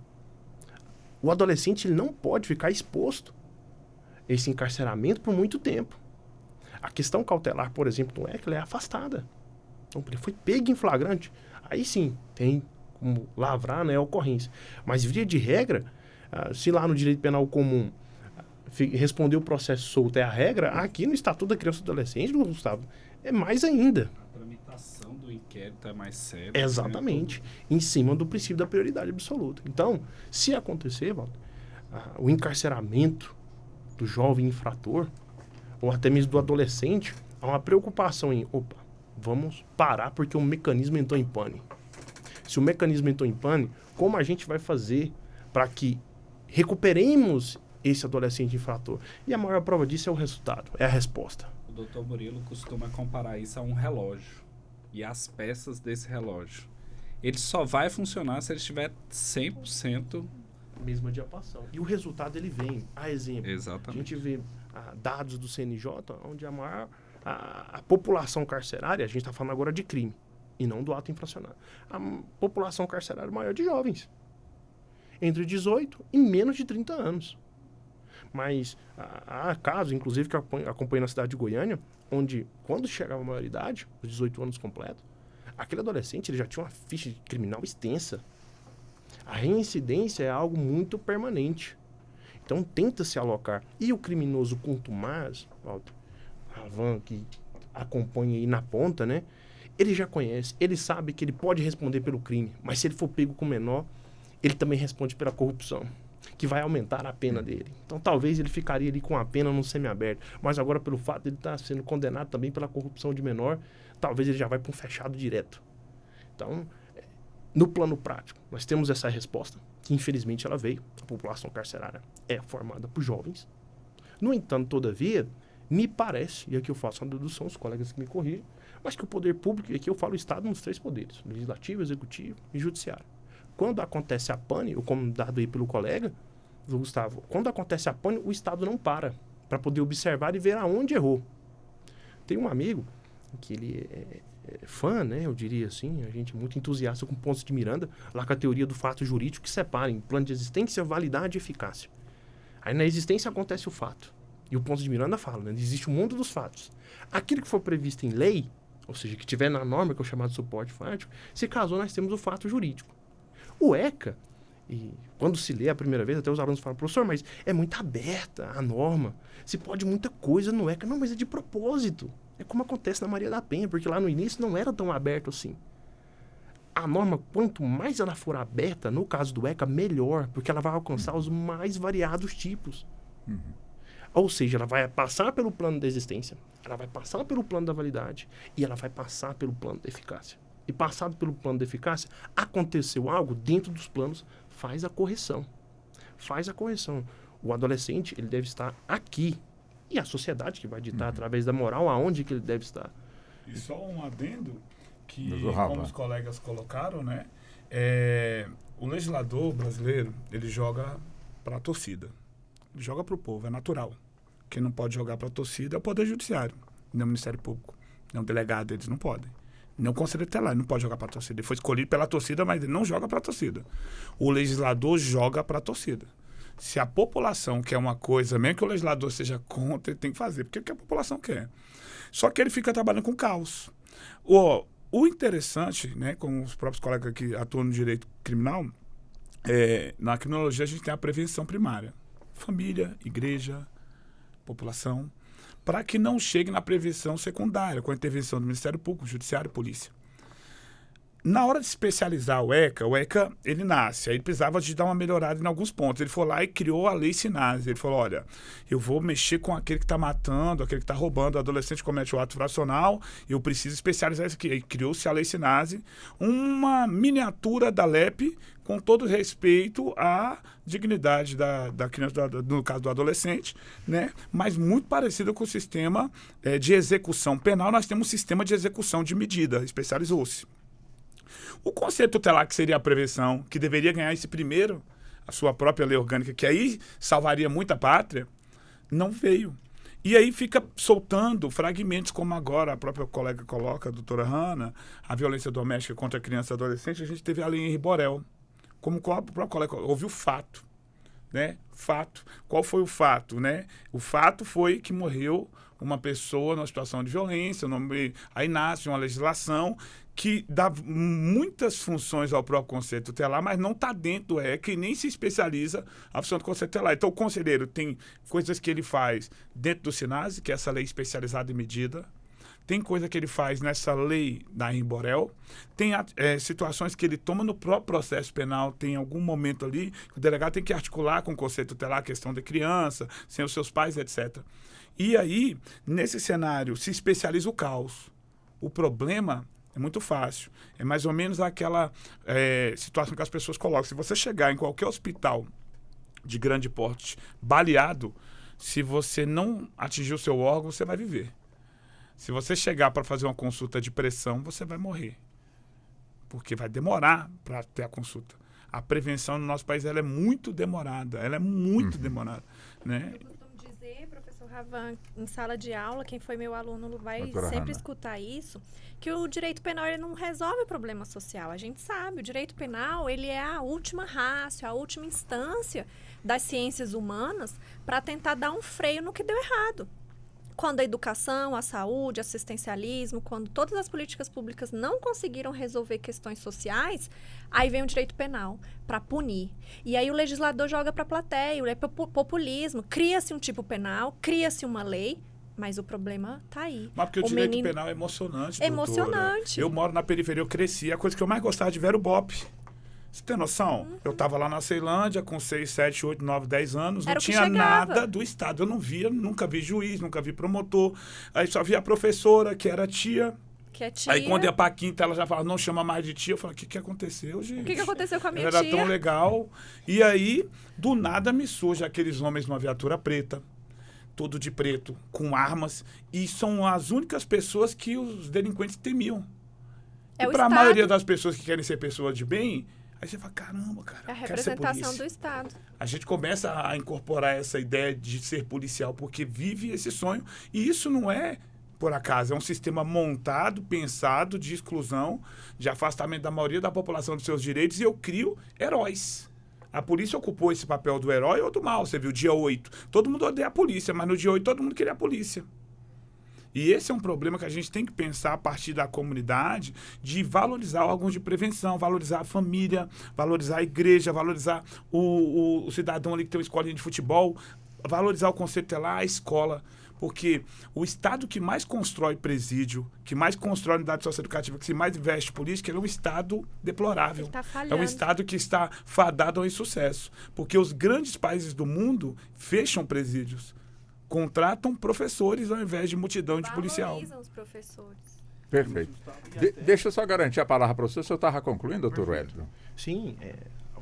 O adolescente ele não pode ficar exposto a esse encarceramento por muito tempo. A questão cautelar, por exemplo, não é que ela é afastada. Então, ele foi pego em flagrante. Aí sim, tem como lavrar, né, a ocorrência. Mas, via de regra, se lá no direito penal comum responder o processo solto é a regra, aqui no Estatuto da Criança e do Adolescente, Gustavo, é mais ainda. A tramitação do inquérito é mais séria. Exatamente. Né? Em cima do princípio da prioridade absoluta. Então, se acontecer, Walter, o encarceramento do jovem infrator, ou até mesmo do adolescente, há uma preocupação em, vamos parar porque o mecanismo entrou em pane. Se o mecanismo entrou em pane, como a gente vai fazer para que recuperemos esse adolescente infrator? E a maior prova disso é o resultado, é a resposta. O doutor Murilo costuma comparar isso a um relógio e as peças desse relógio. Ele só vai funcionar se ele estiver 100% mesma diapação. E o resultado ele vem. A exemplo, exatamente. A gente vê dados do CNJ, onde a maior a população carcerária, a gente está falando agora de crime, e não do ato infracionário. A população carcerária maior de jovens, entre 18 e menos de 30 anos. Mas há casos, inclusive, que eu acompanhei na cidade de Goiânia, onde, quando chegava a maioridade, os 18 anos completos, aquele adolescente ele já tinha uma ficha criminal extensa. A reincidência é algo muito permanente. Então, tenta-se alocar. E o criminoso contumaz, Walter, Ravan, que acompanha aí na ponta, né? Ele já conhece, ele sabe que ele pode responder pelo crime, mas se ele for pego com menor, ele também responde pela corrupção, que vai aumentar a pena dele. Então, talvez ele ficaria ali com a pena no semiaberto, mas agora, pelo fato de ele estar sendo condenado também pela corrupção de menor, talvez ele já vai para um fechado direto. Então, no plano prático, nós temos essa resposta, que infelizmente ela veio. A população carcerária é formada por jovens. No entanto, todavia, me parece, e aqui eu faço uma dedução, os colegas que me corrigem, mas que o poder público, e aqui eu falo o Estado nos 3 poderes, legislativo, executivo e judiciário. Quando acontece a pane, ou como dado aí pelo colega, do Gustavo, quando acontece a pane, o Estado não para poder observar e ver aonde errou. Tem um amigo, que ele é fã, né, eu diria assim, a gente é muito entusiasta com Ponce de Miranda, lá com a teoria do fato jurídico que separa em plano de existência, validade e eficácia. Aí na existência acontece o fato. E o Ponce de Miranda fala, né, existe o mundo dos fatos. Aquilo que for previsto em lei, ou seja, que tiver na norma, que é o chamado suporte fático, se caso nós temos o fato jurídico. O ECA, e quando se lê a primeira vez, até os alunos falam, professor, mas é muito aberta a norma, se pode muita coisa no ECA. Não, mas é de propósito. É como acontece na Maria da Penha, porque lá no início não era tão aberto assim. A norma, quanto mais ela for aberta, no caso do ECA, melhor, porque ela vai alcançar os mais variados tipos. Ou seja, ela vai passar pelo plano da existência, ela vai passar pelo plano da validade e ela vai passar pelo plano da eficácia. E passado pelo plano da eficácia, aconteceu algo dentro dos planos, faz a correção. Faz a correção. O adolescente, ele deve estar aqui. E a sociedade que vai ditar, através da moral, aonde que ele deve estar. E só um adendo, que Rafa, como os colegas colocaram, né? O legislador brasileiro, ele joga para a torcida. Ele joga para o povo, é natural. Quem não pode jogar para a torcida é o Poder Judiciário, não é o Ministério Público, não é o delegado, eles não podem. Não o Conselho Tutelar, ele não pode jogar para a torcida. Ele foi escolhido pela torcida, mas ele não joga para a torcida. O legislador joga para a torcida. Se a população quer uma coisa, mesmo que o legislador seja contra, ele tem que fazer, porque é o que a população quer. Só que ele fica trabalhando com caos. O interessante, né, com os próprios colegas que atuam no direito criminal, na criminologia a gente tem a prevenção primária. Família, igreja, população, para que não chegue na prevenção secundária, com a intervenção do Ministério Público, Judiciário e Polícia. Na hora de especializar o ECA, ele nasce, aí ele precisava de dar uma melhorada em alguns pontos. Ele foi lá e criou a Lei Sinase. Ele falou, olha, eu vou mexer com aquele que está matando, aquele que está roubando, o adolescente comete o ato fracional, eu preciso especializar isso aqui. Aí criou-se a Lei Sinase, uma miniatura da LEP, com todo respeito à dignidade da criança, no caso do adolescente, né? Mas muito parecido com o sistema de execução penal. Nós temos um sistema de execução de medida, especializou-se. O Conselho Tutelar, que seria a prevenção, que deveria ganhar esse primeiro, a sua própria lei orgânica, que aí salvaria muita pátria, não veio. E aí fica soltando fragmentos, como agora a própria colega coloca, a doutora Hanna, a violência doméstica contra a criança e adolescente. A gente teve a lei Henri Borel. Como o próprio colega houve o fato, né? Fato. Qual foi o fato, né? O fato foi que morreu uma pessoa numa situação de violência, aí nasce uma legislação que dá muitas funções ao próprio Conselho Tutelar, mas não está dentro do ECA e nem se especializa a função do Conselho Tutelar. Então, o conselheiro tem coisas que ele faz dentro do Sinase, que é essa lei especializada em medida, tem coisa que ele faz nessa lei da Henri Borel, tem situações que ele toma no próprio processo penal, tem algum momento ali que o delegado tem que articular com o Conselho Tutelar a questão da criança, sem os seus pais, etc. E aí, nesse cenário, se especializa o caos. O problema é muito fácil. É mais ou menos aquela situação que as pessoas colocam. Se você chegar em qualquer hospital de grande porte baleado, se você não atingir o seu órgão, você vai viver. Se você chegar para fazer uma consulta de pressão, você vai morrer. Porque vai demorar para ter a consulta. A prevenção no nosso país ela é muito demorada. Ela é muito demorada. Né? Eu costumo dizer, professor, Professor Ravan, em sala de aula, quem foi meu aluno vai Doutora sempre Hanna. escutar isso, que o direito penal ele não resolve o problema social. A gente sabe, o direito penal ele é a última ratio, a última instância das ciências humanas para tentar dar um freio no que deu errado. Quando a educação, a saúde, assistencialismo, quando todas as políticas públicas não conseguiram resolver questões sociais, aí vem o direito penal para punir. E aí o legislador joga para a plateia, é populismo, cria-se um tipo penal, cria-se uma lei, mas o problema tá aí. Mas porque o direito penal é emocionante, doutora. Emocionante. Eu moro na periferia, eu cresci, a coisa que eu mais gostava de ver era o BOPE. Você tem noção? Eu tava lá na Ceilândia com 6, 7, 8, 9, 10 anos, não Era o que tinha chegava. nada do Estado. Eu não via, nunca vi juiz, nunca vi promotor. Aí só via a professora, que era tia. Que é tia. Aí quando ia pra quinta, ela já falava, não chama mais de tia. Eu falei, o que aconteceu, gente? O que aconteceu com a minha Era tia? tão legal. E aí, do nada, me surge aqueles homens numa viatura preta, todo de preto, com armas. E são as únicas pessoas que os delinquentes temiam. É e o para a Estado. maioria das pessoas que querem ser pessoas de bem, aí você fala, caramba, cara, É a quero ser representação polícia. do Estado. A gente começa a incorporar essa ideia de ser policial porque vive esse sonho. E isso não é por acaso, é um sistema montado, pensado de exclusão, de afastamento da maioria da população dos seus direitos, e eu crio heróis. A polícia ocupou esse papel do herói ou do mal. Você viu, dia 8. Todo mundo odeia a polícia, mas no dia 8 todo mundo queria a polícia. E esse é um problema que a gente tem que pensar a partir da comunidade, de valorizar órgãos de prevenção, valorizar a família, valorizar a igreja, valorizar o cidadão ali que tem uma escolinha de futebol, valorizar o conceito tutelar, a escola. Porque o Estado que mais constrói presídio, que mais constrói unidade socioeducativa, que mais investe em política, ele é um Estado deplorável. Ele tá É falhando. um Estado que está fadado ao insucesso. Porque os grandes países do mundo fecham presídios, contratam professores ao invés de multidão de policial. Valorizam os professores. Perfeito. Deixa eu só garantir a palavra para o senhor estava concluindo, doutor Wellington? Sim,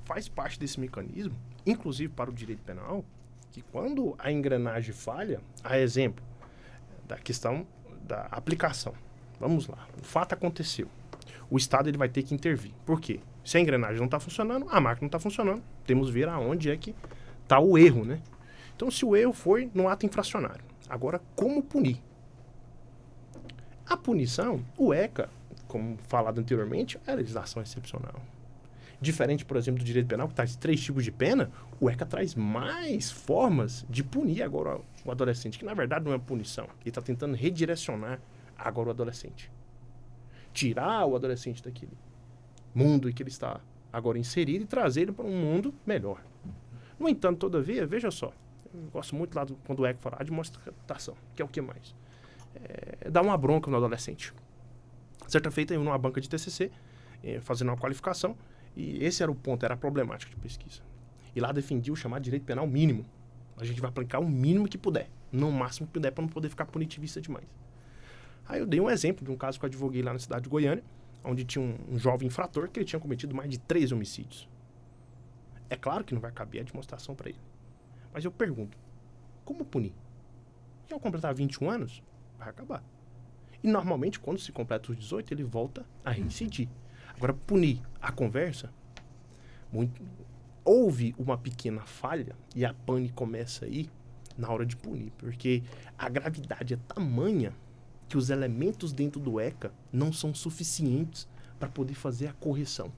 faz parte desse mecanismo, inclusive para o direito penal, que quando a engrenagem falha, a exemplo da questão da aplicação. Vamos lá, o fato aconteceu. O Estado ele vai ter que intervir. Por quê? Se a engrenagem não está funcionando, a máquina não está funcionando. Temos que ver aonde é que está o erro, né? Então, se o erro foi no ato infracionário, agora como punir? A punição, o ECA, como falado anteriormente, é a legislação excepcional. Diferente, por exemplo, do direito penal, que traz 3 tipos de pena, o ECA traz mais formas de punir agora o adolescente, que na verdade não é punição. Ele está tentando redirecionar agora o adolescente. Tirar o adolescente daquele mundo em que ele está agora inserido e trazer ele para um mundo melhor. No entanto, todavia, veja só, eu gosto muito lá quando o ECA fala de demonstração, que é o que mais? Dá uma bronca no adolescente. Certa feita, eu numa banca de TCC, fazendo uma qualificação, e esse era o ponto, era a problemática de pesquisa. E lá defendia o chamado direito penal mínimo. A gente vai aplicar o mínimo que puder, no máximo que puder, para não poder ficar punitivista demais. Aí eu dei um exemplo de um caso que eu advoguei lá na cidade de Goiânia, onde tinha um jovem infrator que ele tinha cometido mais de 3 homicídios. É claro que não vai caber a demonstração para ele. Mas eu pergunto, como punir? E ao completar 21 anos, vai acabar. E normalmente, quando se completa os 18, ele volta a reincidir. Agora, punir a conversa, houve uma pequena falha e a pane começa aí na hora de punir. Porque a gravidade é tamanha que os elementos dentro do ECA não são suficientes para poder fazer a correção.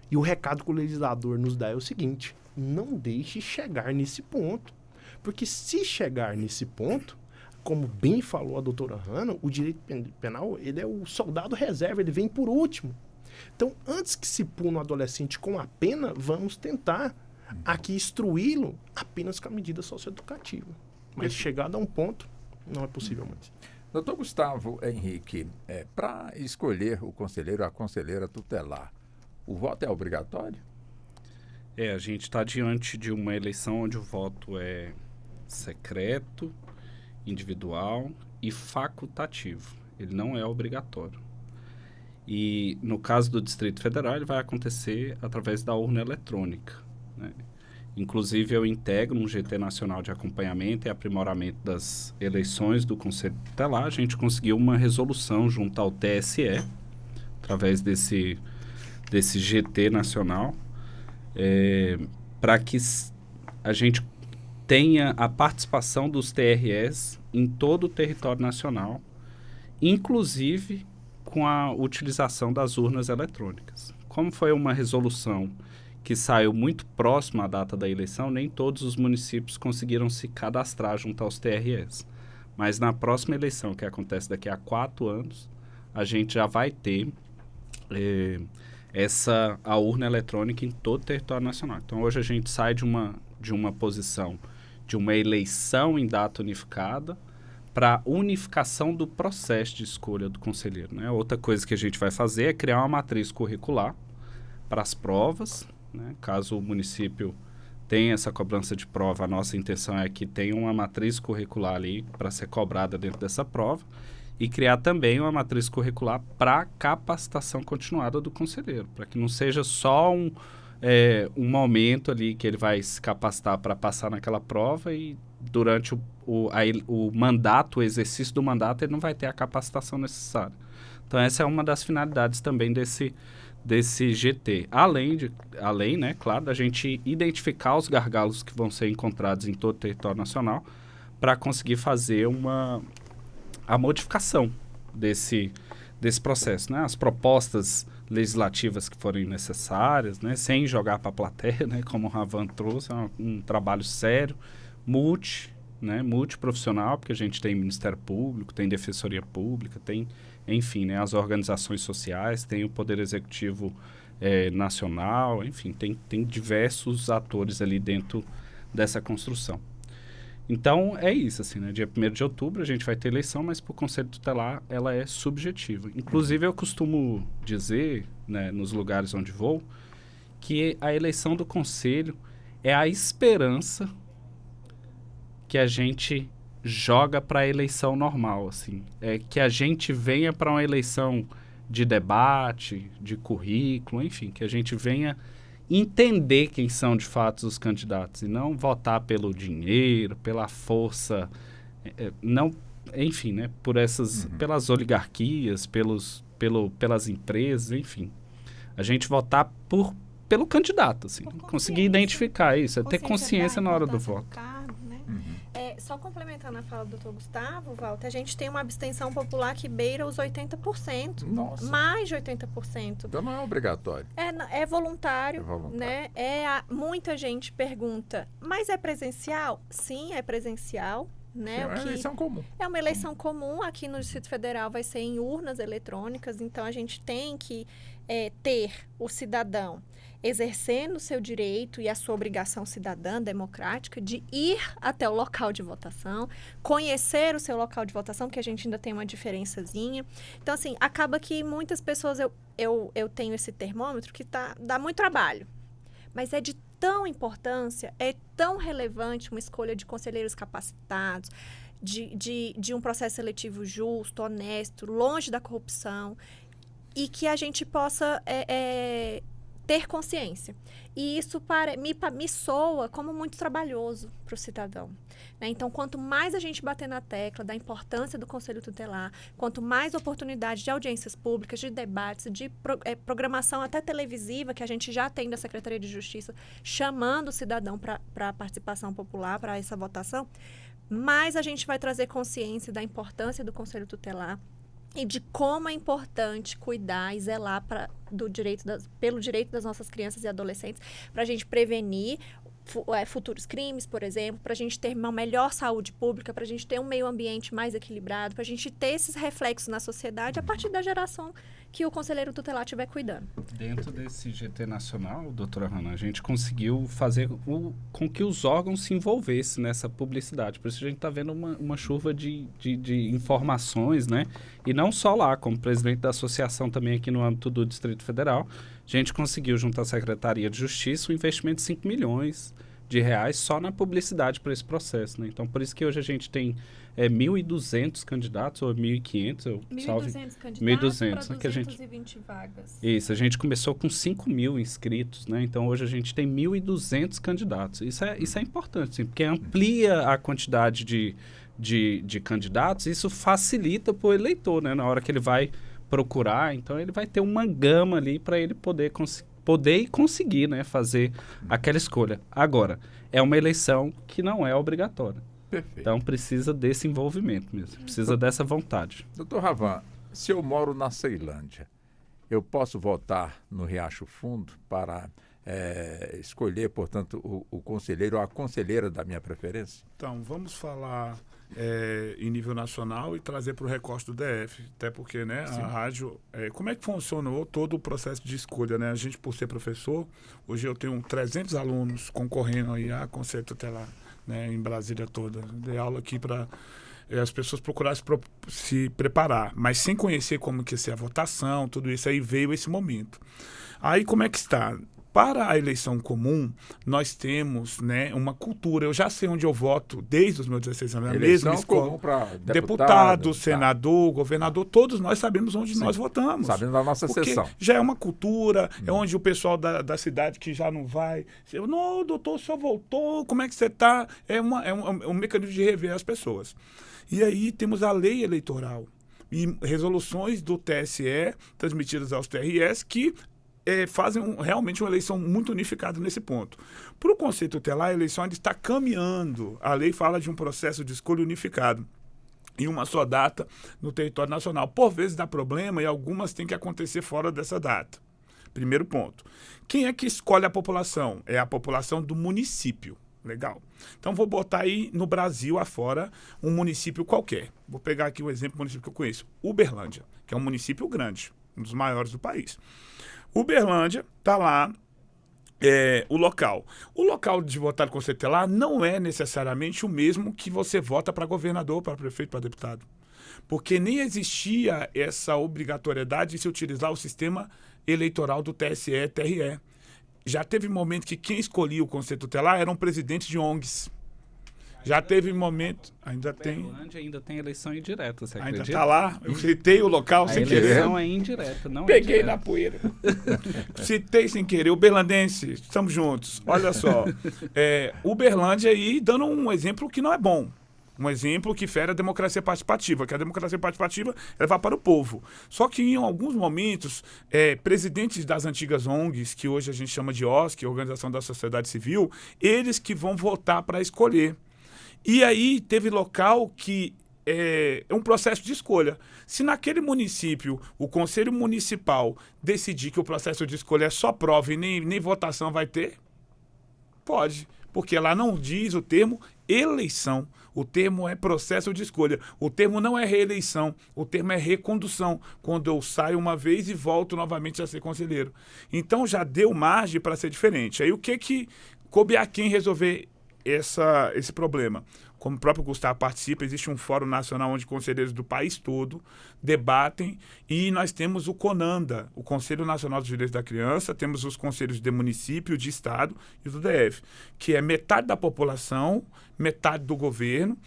E o recado que o legislador nos dá é o seguinte: não deixe chegar nesse ponto. Porque se chegar nesse ponto, como bem falou a doutora Hanna, o direito penal ele é o soldado reserva, ele vem por último. Então, antes que se puna o adolescente com a pena, vamos tentar aqui instruí-lo apenas com a medida socioeducativa. Mas chegado a um ponto, não é possível mais. Doutor Gustavo Henrique, para escolher o conselheiro ou a conselheira tutelar, o voto é obrigatório? A gente está diante de uma eleição onde o voto é secreto, individual e facultativo. Ele não é obrigatório. E no caso do Distrito Federal, ele vai acontecer através da urna eletrônica, né? Inclusive, eu integro um GT Nacional de Acompanhamento e Aprimoramento das Eleições do Conselho Tutelar. A gente conseguiu uma resolução junto ao TSE, através desse GT Nacional, para que a gente tenha a participação dos TREs em todo o território nacional, inclusive com a utilização das urnas eletrônicas. Como foi uma resolução que saiu muito próxima à data da eleição, nem todos os municípios conseguiram se cadastrar junto aos TREs. Mas na próxima eleição, que acontece daqui a 4 anos, a gente já vai ter a urna eletrônica em todo o território nacional. Então, hoje a gente sai de uma posição de uma eleição em data unificada para unificação do processo de escolha do conselheiro, né? Outra coisa que a gente vai fazer é criar uma matriz curricular para as provas, né? Caso o município tenha essa cobrança de prova, a nossa intenção é que tenha uma matriz curricular ali para ser cobrada dentro dessa prova e criar também uma matriz curricular para capacitação continuada do conselheiro, para que não seja só um momento ali que ele vai se capacitar para passar naquela prova e durante o mandato, o exercício do mandato, ele não vai ter a capacitação necessária. Então, essa é uma das finalidades também desse GT. Além, né, claro, da gente identificar os gargalos que vão ser encontrados em todo o território nacional para conseguir fazer a modificação desse processo, né? As propostas legislativas que forem necessárias, né? Sem jogar para a plateia, né? Como o Ravan trouxe, é um trabalho sério, multiprofissional, porque a gente tem Ministério Público, tem Defensoria Pública, tem, enfim, né, as organizações sociais, tem o Poder Executivo Nacional, enfim, tem diversos atores ali dentro dessa construção. Então, é isso, assim, né? Dia 1º de outubro a gente vai ter eleição, mas para o Conselho Tutelar ela é subjetiva. Inclusive, eu costumo dizer, né, nos lugares onde vou, que a eleição do Conselho é a esperança que a gente joga para a eleição normal, assim. É que a gente venha para uma eleição de debate, de currículo, enfim, que a gente venha entender quem são de fato os candidatos e não votar pelo dinheiro, pela força, não, enfim, né, por pelas oligarquias, pelas empresas, enfim. A gente votar pelo candidato, assim, conseguir identificar isso, ter consciência na hora do voto. Só complementando a fala do Dr. Gustavo, Walter, a gente tem uma abstenção popular que beira os 80%. Nossa. Mais de 80%. Então não é obrigatório. É voluntário, É voluntário. né? Muita gente pergunta, mas é presencial? Sim, é presencial. Né? É uma eleição comum. É uma eleição comum. Aqui no Distrito Federal vai ser em urnas eletrônicas, então a gente tem que ter o cidadão exercendo o seu direito e a sua obrigação cidadã democrática de ir até o local de votação, conhecer o seu local de votação, porque a gente ainda tem uma diferençazinha. Então, assim, acaba que muitas pessoas, eu tenho esse termômetro que dá muito trabalho, mas é de tão importância, é tão relevante uma escolha de conselheiros capacitados, de um processo seletivo justo, honesto, longe da corrupção, e que a gente possa ter consciência. E isso me soa como muito trabalhoso para o cidadão. Né? Então, quanto mais a gente bater na tecla da importância do Conselho Tutelar, quanto mais oportunidade de audiências públicas, de debates, de programação até televisiva, que a gente já tem da Secretaria de Justiça, chamando o cidadão para a participação popular, para essa votação, mais a gente vai trazer consciência da importância do Conselho Tutelar e de como é importante cuidar e zelar pelo direito das nossas crianças e adolescentes, para a gente prevenir futuros crimes, por exemplo, para a gente ter uma melhor saúde pública, para a gente ter um meio ambiente mais equilibrado, para a gente ter esses reflexos na sociedade a partir da geração que o conselheiro tutelar estiver cuidando. Dentro desse GT nacional, doutora Hanna, a gente conseguiu fazer com que os órgãos se envolvessem nessa publicidade. Por isso a gente está vendo uma chuva de informações, né? E não só lá, como presidente da associação também aqui no âmbito do Distrito Federal, a gente conseguiu, junto à Secretaria de Justiça, um investimento de 5 milhões de reais só na publicidade para esse processo, né? Então, por isso que hoje a gente tem 1.200 candidatos, ou 1.500, 1.200 candidatos 1.200, para né, que a gente 220 vagas. Isso, a gente começou com 5.000 inscritos, né? Então, hoje a gente tem 1.200 candidatos. Isso é importante, sim, porque amplia a quantidade de candidatos, isso facilita para o eleitor, né? Na hora que ele vai procurar, então ele vai ter uma gama ali para ele poder poder e conseguir, né, fazer aquela escolha. Agora, é uma eleição que não é obrigatória. Perfeito. Então precisa desse envolvimento mesmo, precisa dessa vontade. Doutor Ravan, se eu moro na Ceilândia, eu posso votar no Riacho Fundo para escolher, portanto, o conselheiro ou a conselheira da minha preferência? Então, vamos falar em nível nacional e trazer para o recorte do DF, até porque, né, a rádio, como é que funcionou todo o processo de escolha, né? A gente, por ser professor, hoje eu tenho 300 alunos concorrendo aí a Conselho Tutelar, né, em Brasília toda. Dei aula aqui para as pessoas procurassem se preparar, mas sem conhecer como que ia ser a votação, tudo isso, aí veio esse momento. Aí como é que está? Para a eleição comum, nós temos, né, uma cultura. Eu já sei onde eu voto desde os meus 16 anos. Eleição mesma comum escola. para Deputado, senador, governador, todos nós sabemos onde nós votamos. Sabendo da nossa Porque sessão. já é uma cultura, é onde o pessoal da cidade que já não vai... Não, doutor, o senhor voltou, como é que você está? É um mecanismo de rever as pessoas. E aí temos a lei eleitoral e resoluções do TSE transmitidas aos TRS que fazem realmente uma eleição muito unificada nesse ponto. Para o Conselho Tutelar, a eleição ainda está caminhando. A lei fala de um processo de escolha unificado em uma só data no território nacional. Por vezes dá problema e algumas têm que acontecer fora dessa data. Primeiro ponto. Quem é que escolhe a população? É a população do município. Legal. Então, vou botar aí no Brasil afora um município qualquer. Vou pegar aqui o exemplo do município que eu conheço. Uberlândia, que é um município grande, um dos maiores do país. Uberlândia, está lá o local. O local de votar no Conselho Tutelar não é necessariamente o mesmo que você vota para governador, para prefeito, para deputado. Porque nem existia essa obrigatoriedade de se utilizar o sistema eleitoral do TSE e TRE. Já teve momento que quem escolhia o Conselho Tutelar eram presidentes de ONGs. Já teve momento, ainda tem. Uberlândia ainda tem eleição indireta, você Ainda acredita? está lá, eu citei o local sem A querer. eleição é indireta, não Peguei é na direta. poeira. Citei sem querer. Uberlandense, estamos juntos. Olha só. Uberlândia aí dando um exemplo que não é bom. Um exemplo que fere a democracia participativa, que a democracia participativa ela vai para o povo. Só que em alguns momentos, presidentes das antigas ONGs, que hoje a gente chama de OSC, Organização da Sociedade Civil, eles que vão votar para escolher. E aí teve local que é um processo de escolha. Se naquele município o Conselho Municipal decidir que o processo de escolha é só prova e nem votação vai ter, pode. Porque lá não diz o termo eleição. O termo é processo de escolha. O termo não é reeleição. O termo é recondução. Quando eu saio uma vez e volto novamente a ser conselheiro. Então já deu margem para ser diferente. Aí o que coube a quem resolver esse problema? Como o próprio Gustavo participa, existe um fórum nacional onde conselheiros do país todo debatem e nós temos o CONANDA, o Conselho Nacional dos Direitos da Criança, temos os conselhos de município, de estado e do DF, que é metade da população, metade do governo,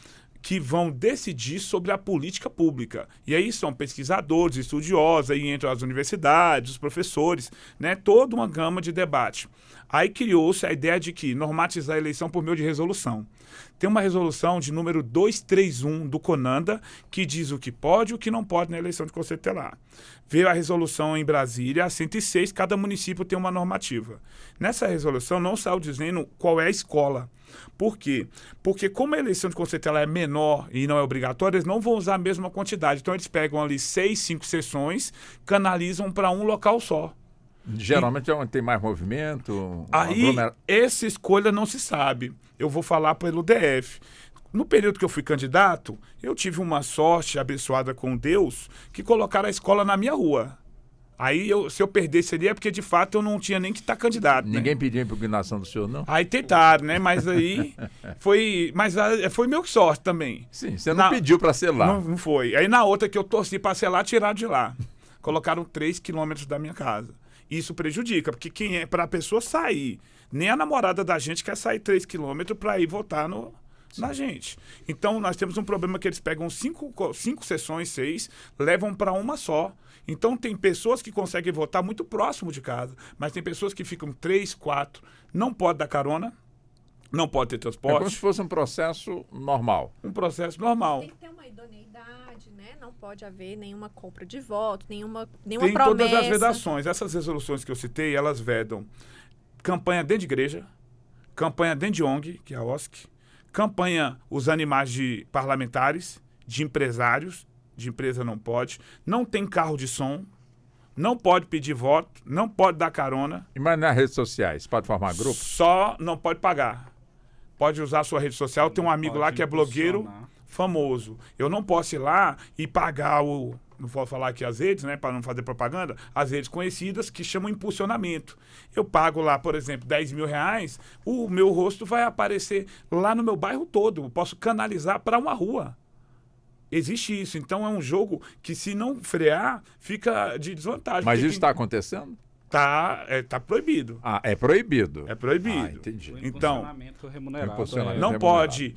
que vão decidir sobre a política pública. E aí são pesquisadores, estudiosos, aí entram as universidades, os professores, né? Toda uma gama de debate. Aí criou-se a ideia de que normatizar a eleição por meio de resolução. Tem uma resolução de número 231 do CONANDA que diz o que pode e o que não pode na eleição de Conselho Tutelar. Veio a resolução em Brasília, a 106, cada município tem uma normativa. Nessa resolução não saiu dizendo qual é a escola. Por quê? Porque como a eleição de Conselho Tutelar é menor e não é obrigatória, eles não vão usar a mesma quantidade. Então eles pegam ali 6, 5 sessões, canalizam para um local só. Geralmente é onde tem mais movimento. Aí, essa escolha não se sabe. Eu vou falar pelo DF. No período que eu fui candidato, eu tive uma sorte abençoada com Deus que colocaram a escola na minha rua. Aí, se eu perdesse ali, é porque, de fato, eu não tinha nem que estar candidato. Ninguém né? pediu a impugnação do senhor, não? Aí tentaram, né? Mas aí foi meu sorte também. Sim, você não pediu para ser lá. Não foi. Aí, na outra que eu torci para ser lá, tiraram de lá. Colocaram 3 quilômetros da minha casa. Isso prejudica, porque para a pessoa sair, nem a namorada da gente quer sair 3 quilômetros para ir votar na gente. Então, nós temos um problema que eles pegam 5 sessões, 6, levam para uma só. Então, tem pessoas que conseguem votar muito próximo de casa, mas tem pessoas que ficam 3, 4, não pode dar carona, Não pode ter É como se transporte. fosse um processo normal. Um processo normal. Tem que ter uma idoneidade, né? Não pode haver nenhuma compra de voto, nenhuma Tem promessa. todas as vedações. Essas resoluções que eu citei, elas vedam campanha dentro de igreja, campanha dentro de ONG, que é a OSC, campanha os animais de parlamentares, de empresários, de empresa não tem carro de som, não pode pedir voto, não pode dar carona, Mas nas redes sociais, pode formar grupo? só não pode pagar. Pode usar a sua rede social. Tem um amigo lá Pode que é blogueiro impulsionar. famoso. Eu não posso ir lá e pagar o... Não vou falar aqui as redes, né, para não fazer propaganda, as redes conhecidas que chamam impulsionamento. Eu pago lá, por exemplo, R$10.000, o meu rosto vai aparecer lá no meu bairro todo. Eu posso canalizar para uma rua. Existe isso. Então é um jogo que, se não frear, fica de desvantagem. Mas Porque isso está acontecendo? tá proibido. Ah, é proibido. É proibido. Ah, entendi. O Então, impulsionamento remunerado. impulsionamento. não remunerado. pode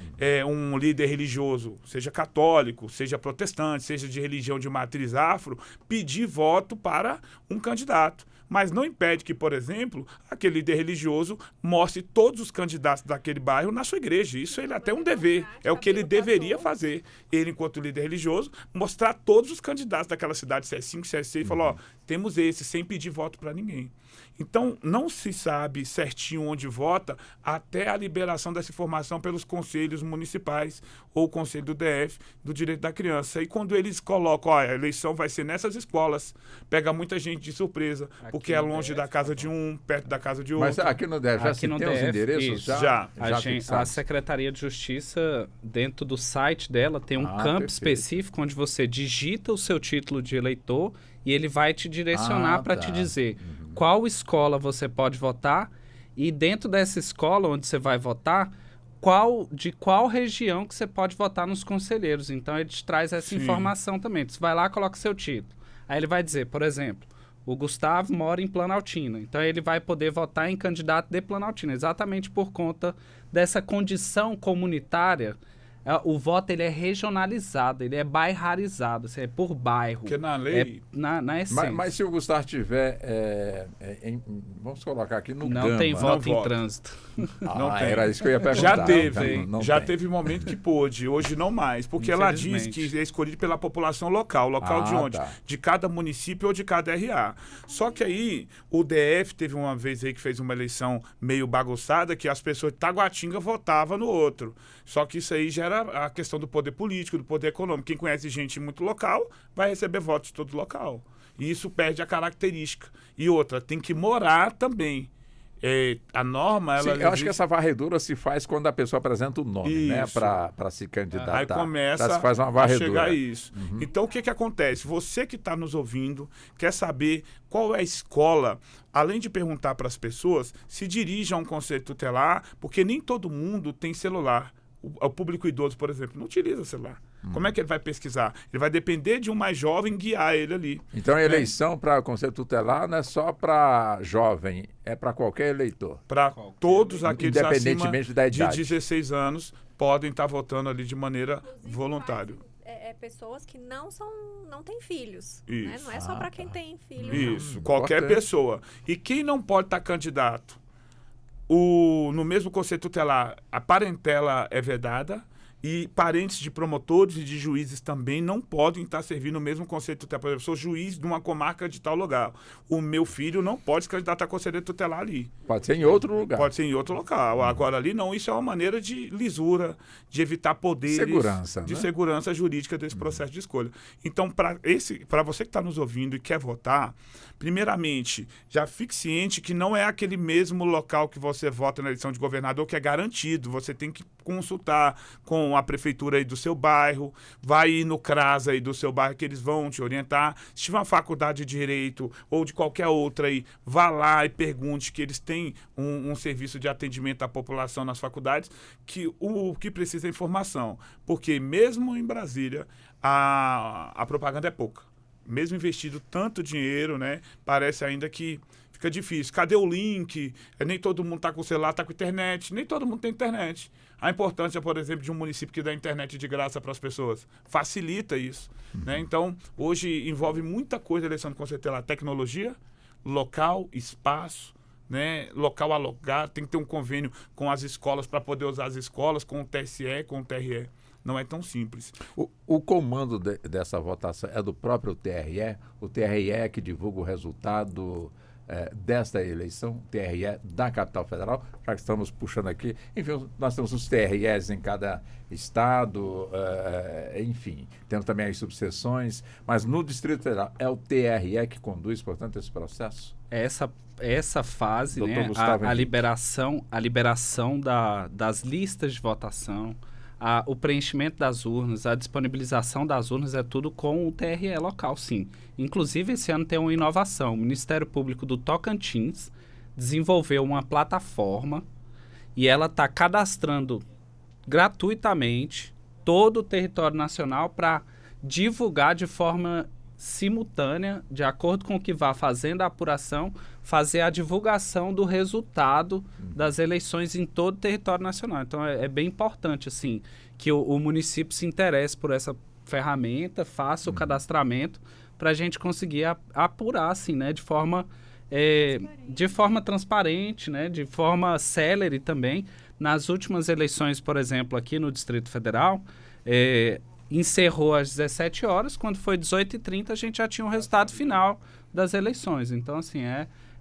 um líder religioso, seja católico, seja protestante, seja de religião de matriz afro, pedir voto para um candidato. Mas não impede que, por exemplo, aquele líder religioso mostre todos os candidatos daquele bairro na sua igreja. Isso ele é até um dever. É o que ele deveria fazer. Ele, enquanto líder religioso, mostrar todos os candidatos daquela cidade, se é 5, se é 6, e falar, ó, temos esse, sem pedir voto para ninguém. Então, não se sabe certinho onde vota até a liberação dessa informação pelos conselhos municipais ou o conselho do DF, do direito da criança. E quando eles colocam, ó, a eleição vai ser nessas escolas, pega muita gente de surpresa, porque é no longe DF, da casa de um, perto da casa de outro. Mas aqui no DF já Aqui se no tem os DF, endereços? isso. Já. A fixados? Secretaria de Justiça, dentro do site dela, tem um Ah, campo perfeito. específico onde você digita o seu título de eleitor e ele vai te direcionar para tá. te dizer qual escola você pode votar e, dentro dessa escola onde você vai votar, de qual região que você pode votar nos conselheiros. Então, ele te traz essa Sim. informação também. Você vai lá, coloca seu título. Aí ele vai dizer, por exemplo, o Gustavo mora em Planaltina. Então, ele vai poder votar em candidato de Planaltina, exatamente por conta dessa condição comunitária. O voto ele é regionalizado, ele é bairrarizado, assim, é por bairro. Porque na lei... Na essência. Mas se o Gustavo estiver, vamos colocar aqui no não Gama. tem voto em vota. trânsito. Não tem. Era isso que eu ia perguntar. Já teve, Não já tem. teve momento que pôde, hoje não mais, porque ela diz Infelizmente. que é escolhido pela população local. Local de onde? Tá. De cada município ou de cada RA. Só que aí o DF teve uma vez aí que fez uma eleição meio bagunçada, que as pessoas de Taguatinga votavam no outro. Só que isso aí já era a questão do poder político, do poder econômico. Quem conhece gente muito local vai receber votos de todo local. E isso perde a característica. E outra, tem que morar também. A norma, Sim, ela... eu acho que essa varredura se faz quando a pessoa apresenta o nome, né? Isso. Para se candidatar. Aí começa Se faz uma a varredura. chegar a isso. Então, o que que acontece? Você que está nos ouvindo, quer saber qual é a escola, além de perguntar para as pessoas, se dirija a um conselho tutelar, porque nem todo mundo tem celular. O público idoso, por exemplo, não utiliza celular. Como é que ele vai pesquisar? Ele vai depender de um mais jovem guiar ele ali. Então, a eleição para conselho tutelar não é só para jovem, é para qualquer eleitor. Para todos aqueles acima Independentemente da de idade. 16 anos podem estar votando ali de maneira voluntária. Pessoas que não têm filhos. Isso. Né? Não é só para quem tem filho, Isso, não. qualquer Importante. pessoa. E quem não pode estar candidato? No mesmo conselho tutelar, a parentela é vedada e parentes de promotores e de juízes também não podem estar servindo no mesmo conselho tutelar. Por exemplo, eu sou juiz de uma comarca de tal lugar. O meu filho não pode se candidatar a conselheiro tutelar ali. Pode ser em outro lugar. Pode ser em outro local. Agora ali não, isso é uma maneira de lisura, de evitar poderes Segurança, de né? segurança jurídica desse processo de escolha. Então, para você que está nos ouvindo e quer votar, primeiramente, já fique ciente que não é aquele mesmo local que você vota na eleição de governador que é garantido. Você tem que consultar com a prefeitura aí do seu bairro, vai ir no CRAS aí do seu bairro que eles vão te orientar. Se tiver uma faculdade de Direito ou de qualquer outra aí, vá lá e pergunte que eles têm um serviço de atendimento à população nas faculdades, que o que precisa é informação. Porque mesmo em Brasília, a propaganda é pouca. Mesmo investido tanto dinheiro, né, parece ainda que fica difícil. Cadê o link? Nem todo mundo está com celular, está com internet. Nem todo mundo tem internet. A importância, por exemplo, de um município que dá internet de graça para as pessoas. Facilita isso. Né? Então, hoje envolve muita coisa a eleição do conselho tutelar. Tecnologia, local, espaço, né, local alugado, tem que ter um convênio com as escolas para poder usar as escolas, com o TSE, com o TRE. Não é tão simples. O comando dessa votação é do próprio TRE? O TRE é que divulga o resultado desta eleição, TRE da Capital Federal, já que estamos puxando aqui. Enfim, nós temos os TREs em cada estado, enfim, temos também as subseções, mas no Distrito Federal é o TRE que conduz, portanto, esse processo? Essa fase, Dr. né, Gustavo a liberação das listas de votação, o preenchimento das urnas, a disponibilização das urnas é tudo com o TRE local, sim. Inclusive, esse ano tem uma inovação. O Ministério Público do Tocantins desenvolveu uma plataforma e ela está cadastrando gratuitamente todo o território nacional para divulgar de forma simultânea, de acordo com o que vá fazendo a apuração, fazer a divulgação do resultado das eleições em todo o território nacional. Então, é bem importante, assim, que o município se interesse por essa ferramenta, faça o cadastramento para a gente conseguir apurar, assim, né, de forma transparente, né, de forma célere também. Nas últimas eleições, por exemplo, aqui no Distrito Federal, encerrou às 17 horas, quando foi 18h30 a gente já tinha o resultado final das eleições. Então, assim,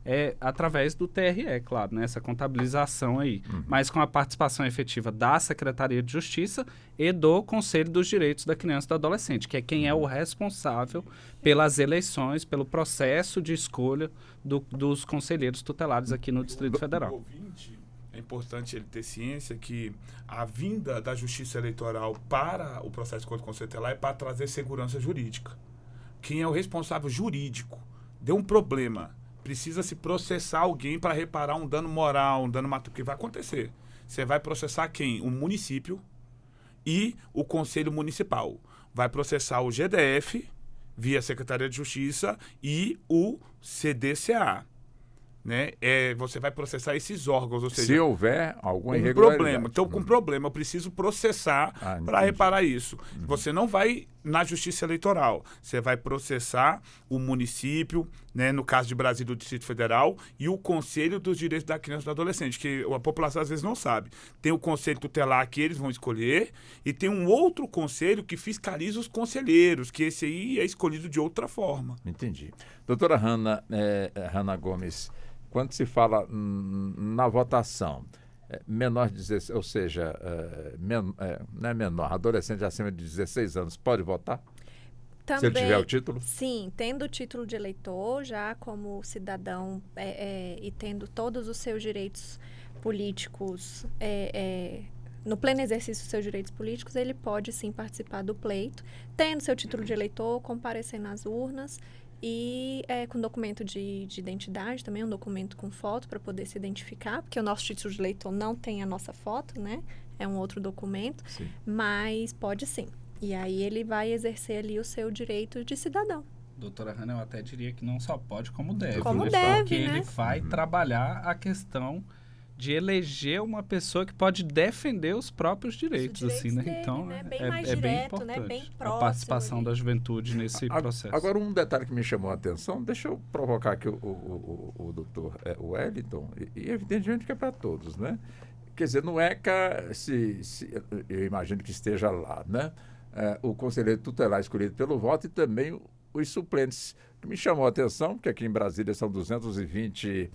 é através do TRE, claro, né, essa contabilização aí, mas com a participação efetiva da Secretaria de Justiça e do Conselho dos Direitos da Criança e do Adolescente, que é quem é o responsável pelas eleições, pelo processo de escolha dos conselheiros tutelares aqui no Distrito Federal. É importante ele ter ciência que a vinda da Justiça Eleitoral para o processo contra o Conselho Tutelar é para trazer segurança jurídica. Quem é o responsável jurídico? Deu um problema, precisa se processar alguém para reparar um dano moral, um dano material, que vai acontecer. Você vai processar quem? O município e o Conselho Municipal. Vai processar o GDF, via Secretaria de Justiça, e o CDCA. Né? Você vai processar esses órgãos, ou seja, se houver alguma irregularidade. Problema. Então, com problema, eu preciso processar para reparar isso. Você não vai na Justiça Eleitoral, você vai processar o município, né, no caso de Brasília, do Distrito Federal, e o Conselho dos Direitos da Criança e do Adolescente, que a população às vezes não sabe. Tem o Conselho Tutelar que eles vão escolher, e tem um outro conselho que fiscaliza os conselheiros, que esse aí é escolhido de outra forma. Entendi. Doutora Hanna Gomes, quando se fala na votação, menor de 16, ou seja, não é menor, adolescente acima de 16 anos pode votar? Também, se ele tiver o título? Sim, tendo o título de eleitor, já como cidadão e tendo todos os seus direitos políticos, no pleno exercício dos seus direitos políticos, ele pode sim participar do pleito, tendo seu título de eleitor, comparecer nas urnas, e com documento de identidade também, um documento com foto para poder se identificar, porque o nosso título de eleitor não tem a nossa foto, né? É um outro documento, sim. Mas pode sim. E aí ele vai exercer ali o seu direito de cidadão. Doutora Hanna, eu até diria que não só pode, como deve. Como deve, porque né? ele vai trabalhar a questão de eleger uma pessoa que pode defender os próprios direitos, assim, né? Dele, então, né? Bem mais direto, bem importante, né? Bem próximo, a participação da juventude nesse processo. Agora, um detalhe que me chamou a atenção, deixa eu provocar aqui o doutor Wellington, e evidentemente que é para todos, né? Quer dizer, no ECA, eu imagino que esteja lá, né? O conselheiro tutelar escolhido pelo voto e também os suplentes. Que me chamou a atenção, porque aqui em Brasília são 220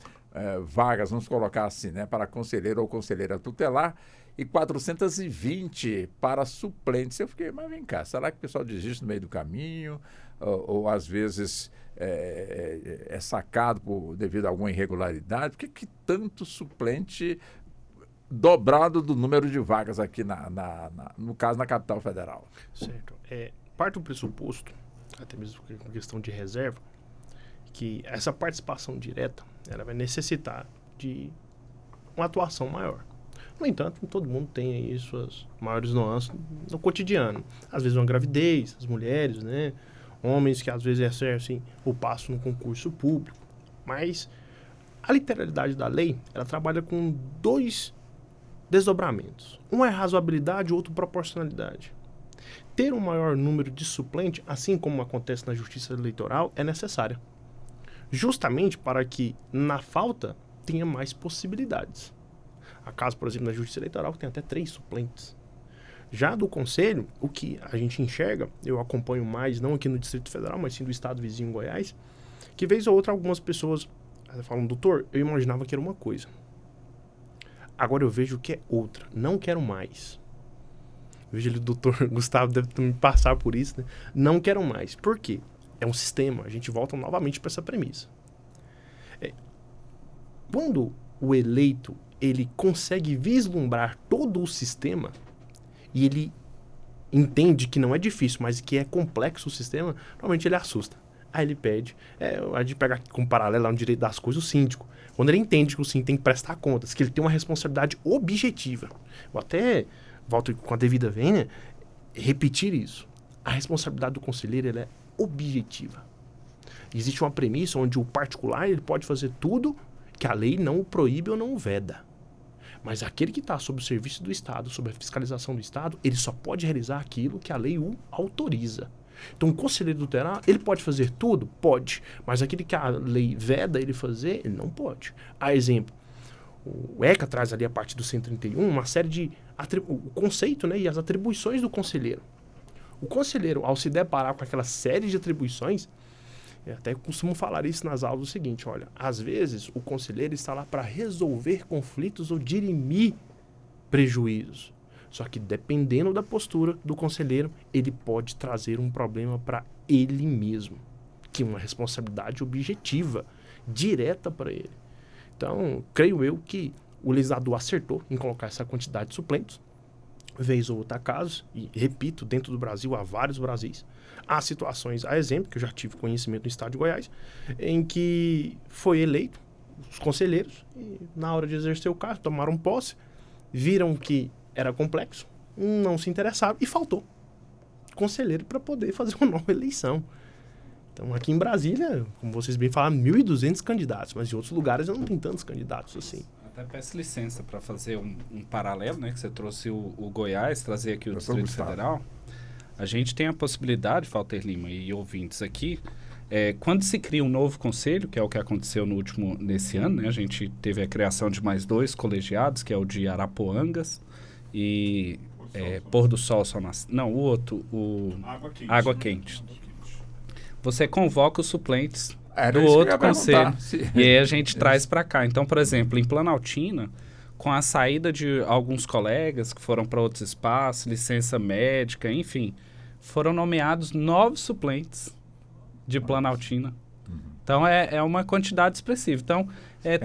vagas, vamos colocar assim, né, para conselheiro ou conselheira tutelar, e 420 para suplentes. Eu fiquei, mas vem cá, será que o pessoal desiste no meio do caminho? Ou às vezes é sacado devido a alguma irregularidade? Por que tanto suplente dobrado do número de vagas aqui, no caso, na Capital Federal? Certo. Parte do pressuposto, até mesmo com questão de reserva, que essa participação direta ela vai necessitar de uma atuação maior. No entanto, todo mundo tem aí suas maiores nuances no cotidiano. Às vezes uma gravidez, as mulheres, né? Homens que às vezes exercem o passo no concurso público. Mas a literalidade da lei, ela trabalha com dois desdobramentos. Um é razoabilidade, o outro proporcionalidade. Ter um maior número de suplentes, assim como acontece na justiça eleitoral, é necessária. Justamente para que, na falta, tenha mais possibilidades. A caso, por exemplo, da Justiça Eleitoral, que tem até 3 suplentes. Já do Conselho, o que a gente enxerga, eu acompanho mais, não aqui no Distrito Federal, mas sim do estado vizinho Goiás, que vez ou outra algumas pessoas falam, doutor, eu imaginava que era uma coisa. Agora eu vejo que é outra. Não quero mais. Vejo ele, o doutor Gustavo deve me passar por isso, né? Não quero mais. Por quê? É um sistema. A gente volta novamente para essa premissa. Quando o eleito ele consegue vislumbrar todo o sistema e ele entende que não é difícil, mas que é complexo o sistema, normalmente ele assusta. Aí ele pede, a gente pega como paralelo lá no direito das coisas, o síndico. Quando ele entende que o síndico tem que prestar contas, que ele tem uma responsabilidade objetiva. Eu até volto com a devida vênia, repetir isso. A responsabilidade do conselheiro ela é objetiva. Existe uma premissa onde o particular ele pode fazer tudo que a lei não o proíbe ou não o veda. Mas aquele que está sob o serviço do Estado, sob a fiscalização do Estado, ele só pode realizar aquilo que a lei o autoriza. Então, o conselheiro tutelar, ele pode fazer tudo? Pode. Mas aquele que a lei veda ele fazer, ele não pode. A exemplo, o ECA traz ali a partir do 131 uma série de... o conceito, né, e as atribuições do conselheiro. O conselheiro, ao se deparar com aquela série de atribuições, eu até costumo falar isso nas aulas, o seguinte, olha, às vezes o conselheiro está lá para resolver conflitos ou dirimir prejuízos. Só que dependendo da postura do conselheiro, ele pode trazer um problema para ele mesmo, que é uma responsabilidade objetiva, direta para ele. Então, creio eu que o legislador acertou em colocar essa quantidade de suplentes, vez ou outra casos, e repito, dentro do Brasil há vários Brasis. Há situações, a exemplo, que eu já tive conhecimento no estado de Goiás, em que foi eleito os conselheiros e na hora de exercer o cargo, tomaram posse, viram que era complexo, não se interessaram e faltou conselheiro para poder fazer uma nova eleição. Então, aqui em Brasília, como vocês bem falaram, 1.200 candidatos, mas em outros lugares não tem tantos candidatos assim. Até peço licença para fazer um paralelo, né? Que você trouxe o Goiás, trazer aqui o Distrito Federal. A gente tem a possibilidade, Walter Lima e ouvintes aqui, quando se cria um novo conselho, que é o que aconteceu nesse ano, né? A gente teve a criação de mais 2 colegiados, que é o de Arapoangas e Pôr do Sol só nasce. Não, o outro, Água Quente. Você convoca os suplentes do outro conselho e aí a gente traz para cá. Então, por exemplo, em Planaltina, com a saída de alguns colegas que foram para outros espaços, licença médica, enfim, foram nomeados 9 suplentes de Planaltina. Então, é uma quantidade expressiva. Então,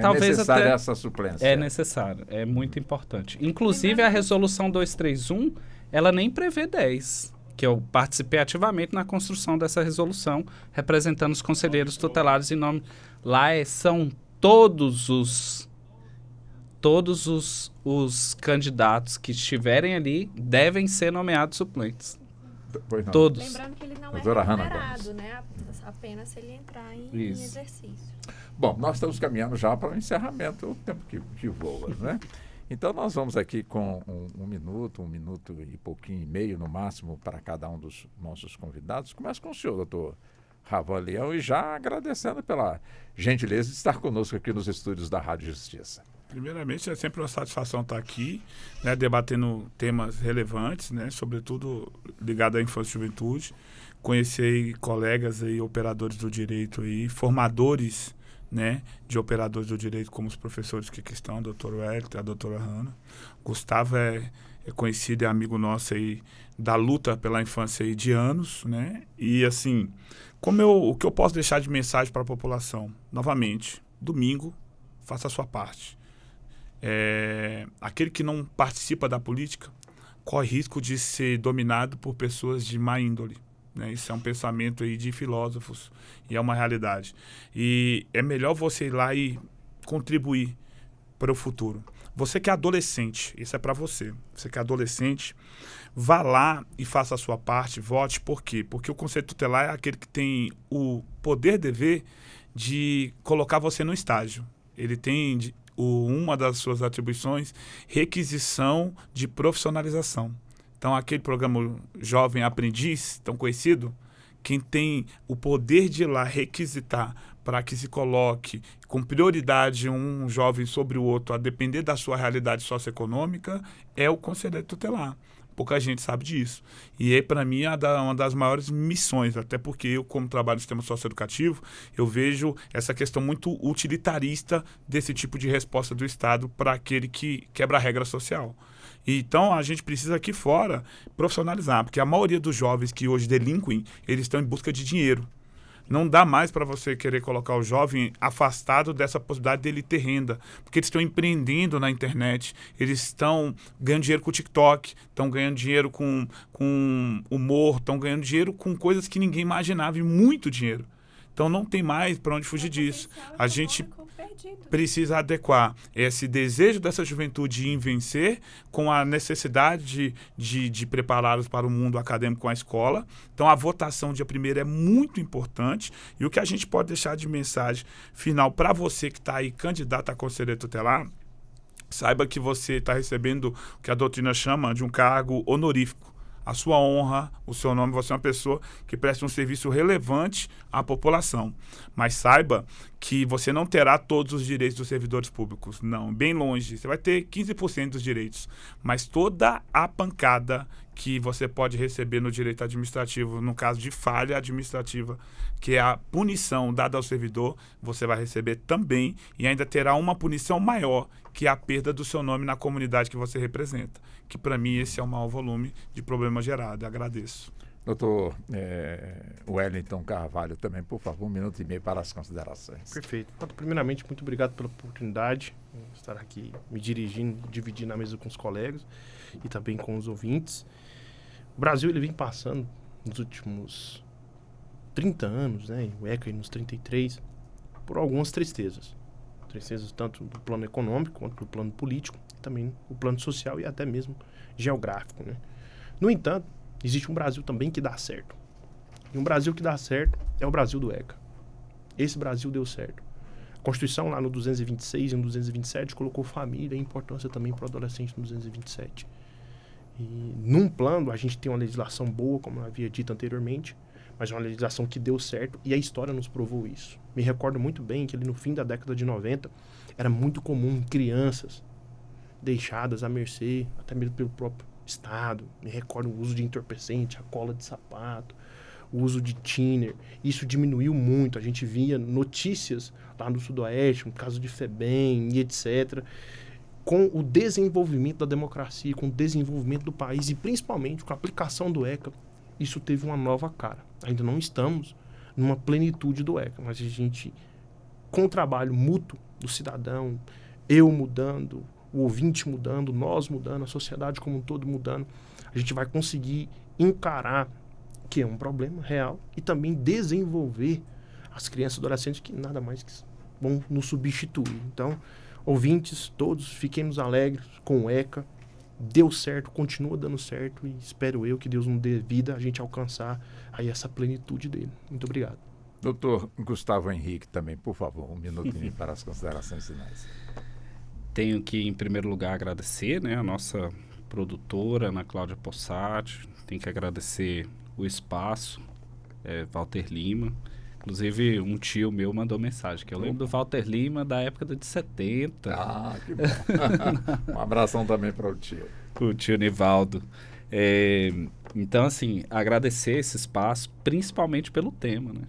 talvez necessária até essa suplência. É necessário, é muito importante. Inclusive, a resolução 231, ela nem prevê 10, que eu participei ativamente na construção dessa resolução, representando os conselheiros tutelares em nome... Lá são todos os candidatos que estiverem ali devem ser nomeados suplentes. Todos. Lembrando que ele não Doutora é Hanna remunerado, né? Apenas se ele entrar em exercício. Bom, nós estamos caminhando já para o encerramento, o tempo que voa, né? Então, nós vamos aqui com um minuto e pouquinho e meio, no máximo, para cada um dos nossos convidados. Começa com o senhor, doutor Ravan Leão, e já agradecendo pela gentileza de estar conosco aqui nos estúdios da Rádio Justiça. Primeiramente, é sempre uma satisfação estar aqui, né, debatendo temas relevantes, né, sobretudo ligado à infância e juventude. Conhecer colegas aí, operadores do direito aí, formadores, né, de operadores do direito, como os professores que estão, o doutor Wellington, a doutora Hanna. Gustavo é conhecido, é amigo nosso aí da luta pela infância aí de anos, né? E assim, o que eu posso deixar de mensagem para a população? Novamente, domingo, faça a sua parte. Aquele que não participa da política corre risco de ser dominado por pessoas de má índole. Né? Isso é um pensamento aí de filósofos e é uma realidade. E é melhor você ir lá e contribuir para o futuro. Você que é adolescente, isso é para você. Você que é adolescente, vá lá e faça a sua parte, vote. Por quê? Porque o Conselho Tutelar é aquele que tem o poder-dever de colocar você no estágio. Ele tem uma das suas atribuições, requisição de profissionalização. Então, aquele programa Jovem Aprendiz, tão conhecido, quem tem o poder de ir lá requisitar para que se coloque com prioridade um jovem sobre o outro, a depender da sua realidade socioeconômica, é o conselheiro tutelar. Pouca gente sabe disso. E aí, para mim, é uma das maiores missões, até porque eu, como trabalho no sistema socioeducativo, eu vejo essa questão muito utilitarista desse tipo de resposta do Estado para aquele que quebra a regra social. Então, a gente precisa aqui fora profissionalizar, porque a maioria dos jovens que hoje delinquem, eles estão em busca de dinheiro. Não dá mais para você querer colocar o jovem afastado dessa possibilidade dele ter renda, porque eles estão empreendendo na internet, eles estão ganhando dinheiro com o TikTok, estão ganhando dinheiro com humor, estão ganhando dinheiro com coisas que ninguém imaginava, e muito dinheiro. Então não tem mais para onde fugir disso. A gente precisa adequar esse desejo dessa juventude em vencer com a necessidade de prepará-los para o mundo acadêmico com a escola. Então a votação dia 1º é muito importante, e o que a gente pode deixar de mensagem final para você que está aí candidato a conselheiro tutelar, saiba que você está recebendo o que a doutrina chama de um cargo honorífico. A sua honra, o seu nome, você é uma pessoa que presta um serviço relevante à população. Mas saiba que você não terá todos os direitos dos servidores públicos. Não, bem longe. Você vai ter 15% dos direitos. Mas toda a pancada que você pode receber no direito administrativo, no caso de falha administrativa, que é a punição dada ao servidor, você vai receber também, e ainda terá uma punição maior, que é a perda do seu nome na comunidade que você representa. Que para mim esse é o maior volume de problema gerado. Agradeço. Doutor Wellington Carvalho também, por favor, 1 minuto e meio para as considerações. Perfeito. Primeiramente, muito obrigado pela oportunidade de estar aqui me dirigindo, dividindo a mesa com os colegas e também com os ouvintes. O Brasil ele vem passando nos últimos 30 anos, né, o ECA nos 33, por algumas tristezas. Tristezas tanto do plano econômico quanto do plano político, também o plano social e até mesmo geográfico, né? No entanto, existe um Brasil também que dá certo. E um Brasil que dá certo é o Brasil do ECA. Esse Brasil deu certo. A Constituição lá no 226 e no 227 colocou família e importância também para o adolescente no 227. E num plano a gente tem uma legislação boa, como eu havia dito anteriormente, mas é uma legislação que deu certo e a história nos provou isso. Me recordo muito bem que ali no fim da década de 90 era muito comum crianças deixadas à mercê, até mesmo pelo próprio Estado. Me recordo o uso de entorpecente, a cola de sapato, o uso de thinner. Isso diminuiu muito. A gente via notícias lá no Sudoeste, no caso de FEBEM e etc., com o desenvolvimento da democracia, com o desenvolvimento do país e principalmente com a aplicação do ECA, isso teve uma nova cara. Ainda não estamos numa plenitude do ECA, mas a gente, com o trabalho mútuo do cidadão, eu mudando, o ouvinte mudando, nós mudando, a sociedade como um todo mudando, a gente vai conseguir encarar que é um problema real e também desenvolver as crianças e adolescentes que nada mais que vão nos substituir. Então, ouvintes, todos, fiquemos alegres com o ECA. Deu certo, continua dando certo e espero eu que Deus nos dê vida a gente alcançar aí essa plenitude dele. Muito obrigado. Doutor Gustavo Henrique também, por favor, 1 minutinho para as considerações finais. Tenho que, em primeiro lugar, agradecer, né, a nossa produtora, Ana Cláudia Possati. Tenho que agradecer o espaço, Walter Lima. Inclusive, um tio meu mandou mensagem, que eu lembro do Walter Lima da época de 70. Ah, que bom. Um abração também para o tio. O tio Nivaldo. Então, assim, agradecer esse espaço, principalmente pelo tema, né?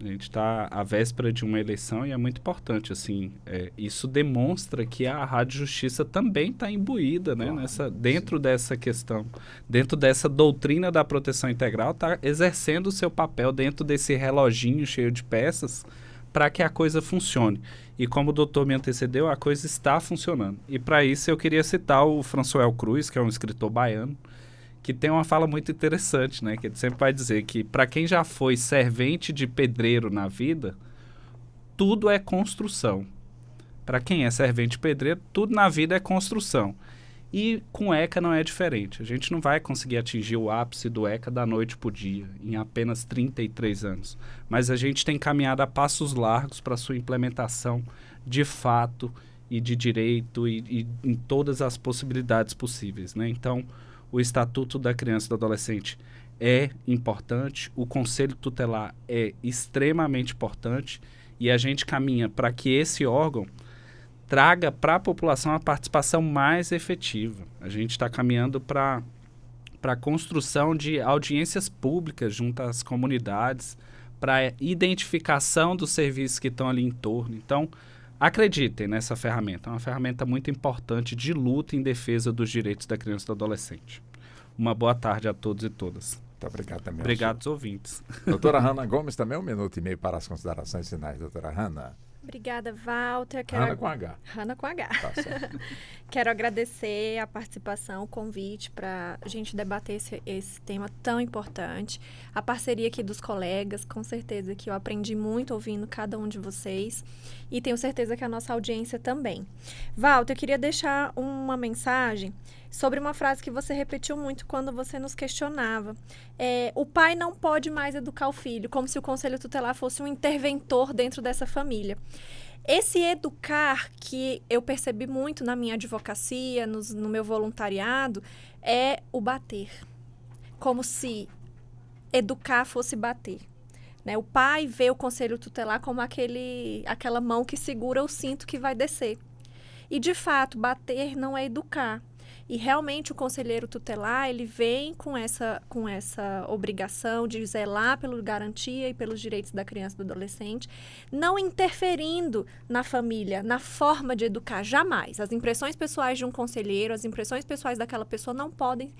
A gente está à véspera de uma eleição e é muito importante, assim, isso demonstra que a Rádio Justiça também está imbuída, né, Claro, dentro dessa questão, dentro dessa doutrina da proteção integral, está exercendo o seu papel dentro desse reloginho cheio de peças para que a coisa funcione. E como o doutor me antecedeu, a coisa está funcionando. E para isso eu queria citar o Françoel Cruz, que é um escritor baiano, que tem uma fala muito interessante, né? Que ele sempre vai dizer que para quem já foi servente de pedreiro na vida, tudo é construção. Para quem é servente de pedreiro, tudo na vida é construção. E com ECA não é diferente. A gente não vai conseguir atingir o ápice do ECA da noite para o dia, em apenas 33 anos. Mas a gente tem caminhado a passos largos para sua implementação de fato e de direito e em todas as possibilidades possíveis, né? Então, o Estatuto da Criança e do Adolescente é importante, o Conselho Tutelar é extremamente importante e a gente caminha para que esse órgão traga para a população a participação mais efetiva. A gente está caminhando para a construção de audiências públicas junto às comunidades, para identificação dos serviços que estão ali em torno. Então, acreditem nessa ferramenta. É uma ferramenta muito importante de luta em defesa dos direitos da criança e do adolescente. Uma boa tarde a todos e todas. Muito obrigado também. Obrigado aos ouvintes. Doutora Hanna Gomes, também 1 minuto e meio para as considerações finais, doutora Hanna. Obrigada, Walter. Hanna com H. Hanna com H. Tá certo. Quero agradecer a participação, o convite para a gente debater esse tema tão importante. A parceria aqui dos colegas, com certeza que eu aprendi muito ouvindo cada um de vocês. E tenho certeza que a nossa audiência também. Walter, eu queria deixar uma mensagem sobre uma frase que você repetiu muito quando você nos questionava. O pai não pode mais educar o filho, como se o Conselho Tutelar fosse um interventor dentro dessa família. Esse educar que eu percebi muito na minha advocacia, no meu voluntariado, é o bater. Como se educar fosse bater. Né? O pai vê o Conselho Tutelar como aquela mão que segura o cinto que vai descer. E, de fato, bater não é educar. E realmente o conselheiro tutelar, ele vem com essa obrigação de zelar pela garantia e pelos direitos da criança e do adolescente, não interferindo na família, na forma de educar, jamais. As impressões pessoais de um conselheiro, as impressões pessoais daquela pessoa não podem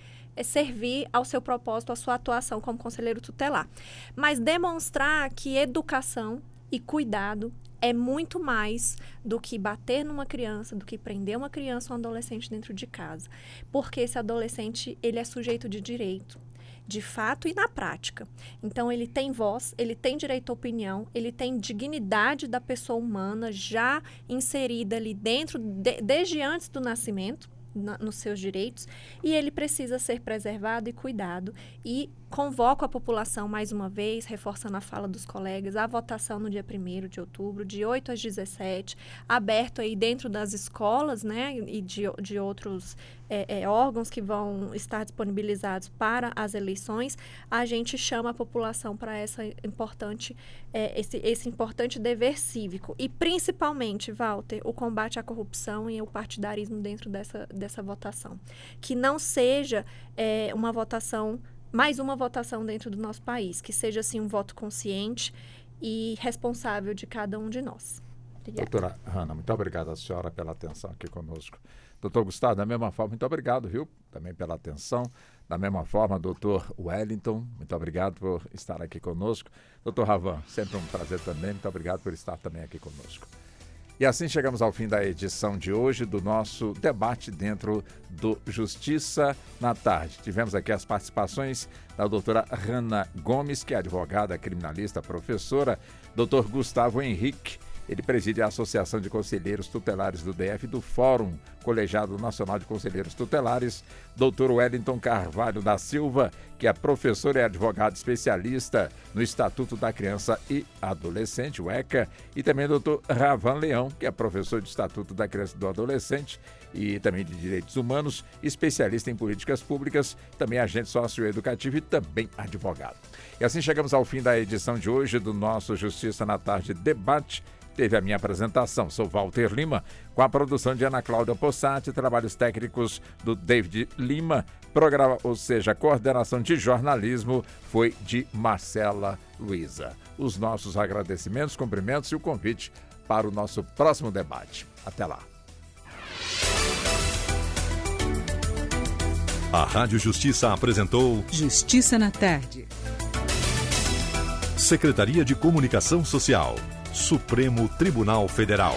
servir ao seu propósito, à sua atuação como conselheiro tutelar. Mas demonstrar que educação e cuidado é muito mais do que bater numa criança, do que prender uma criança ou um adolescente dentro de casa. Porque esse adolescente, ele é sujeito de direito, de fato e na prática. Então, ele tem voz, ele tem direito à opinião, ele tem dignidade da pessoa humana já inserida ali dentro, desde antes do nascimento, nos seus direitos, e ele precisa ser preservado e cuidado. E convoco a população mais uma vez, reforçando a fala dos colegas, a votação no dia 1º de outubro, de 8 às 17, aberto aí dentro das escolas, né, e de outros órgãos que vão estar disponibilizados para as eleições. A gente chama a população para esse importante dever cívico. E, principalmente, Walter, o combate à corrupção e ao partidarismo dentro dessa votação. Que não seja mais uma votação dentro do nosso país, que seja, assim, um voto consciente e responsável de cada um de nós. Obrigada. Doutora Hanna, muito obrigado à senhora pela atenção aqui conosco. Doutor Gustavo, da mesma forma, muito obrigado, viu? Também pela atenção. Da mesma forma, doutor Wellington, muito obrigado por estar aqui conosco. Doutor Ravan, sempre um prazer também, muito obrigado por estar também aqui conosco. E assim chegamos ao fim da edição de hoje do nosso debate dentro do Justiça na Tarde. Tivemos aqui as participações da doutora Hanna Gomes, que é advogada, criminalista, professora, doutor Gustavo Henrique, ele preside a Associação de Conselheiros Tutelares do DF do Fórum Colegiado Nacional de Conselheiros Tutelares, doutor Wellington Carvalho da Silva, que é professor e advogado especialista no Estatuto da Criança e Adolescente, o ECA, e também doutor Ravan Leão, que é professor de Estatuto da Criança e do Adolescente e também de Direitos Humanos, especialista em políticas públicas, também agente socioeducativo e também advogado. E assim chegamos ao fim da edição de hoje do nosso Justiça na Tarde debate. Teve a minha apresentação, sou Walter Lima, com a produção de Ana Cláudia Possati, trabalhos técnicos do David Lima, programa, ou seja, a coordenação de jornalismo foi de Marcela Luiza. Os nossos agradecimentos, cumprimentos e o convite para o nosso próximo debate. Até lá. A Rádio Justiça apresentou Justiça na Tarde. Secretaria de Comunicação Social, Supremo Tribunal Federal.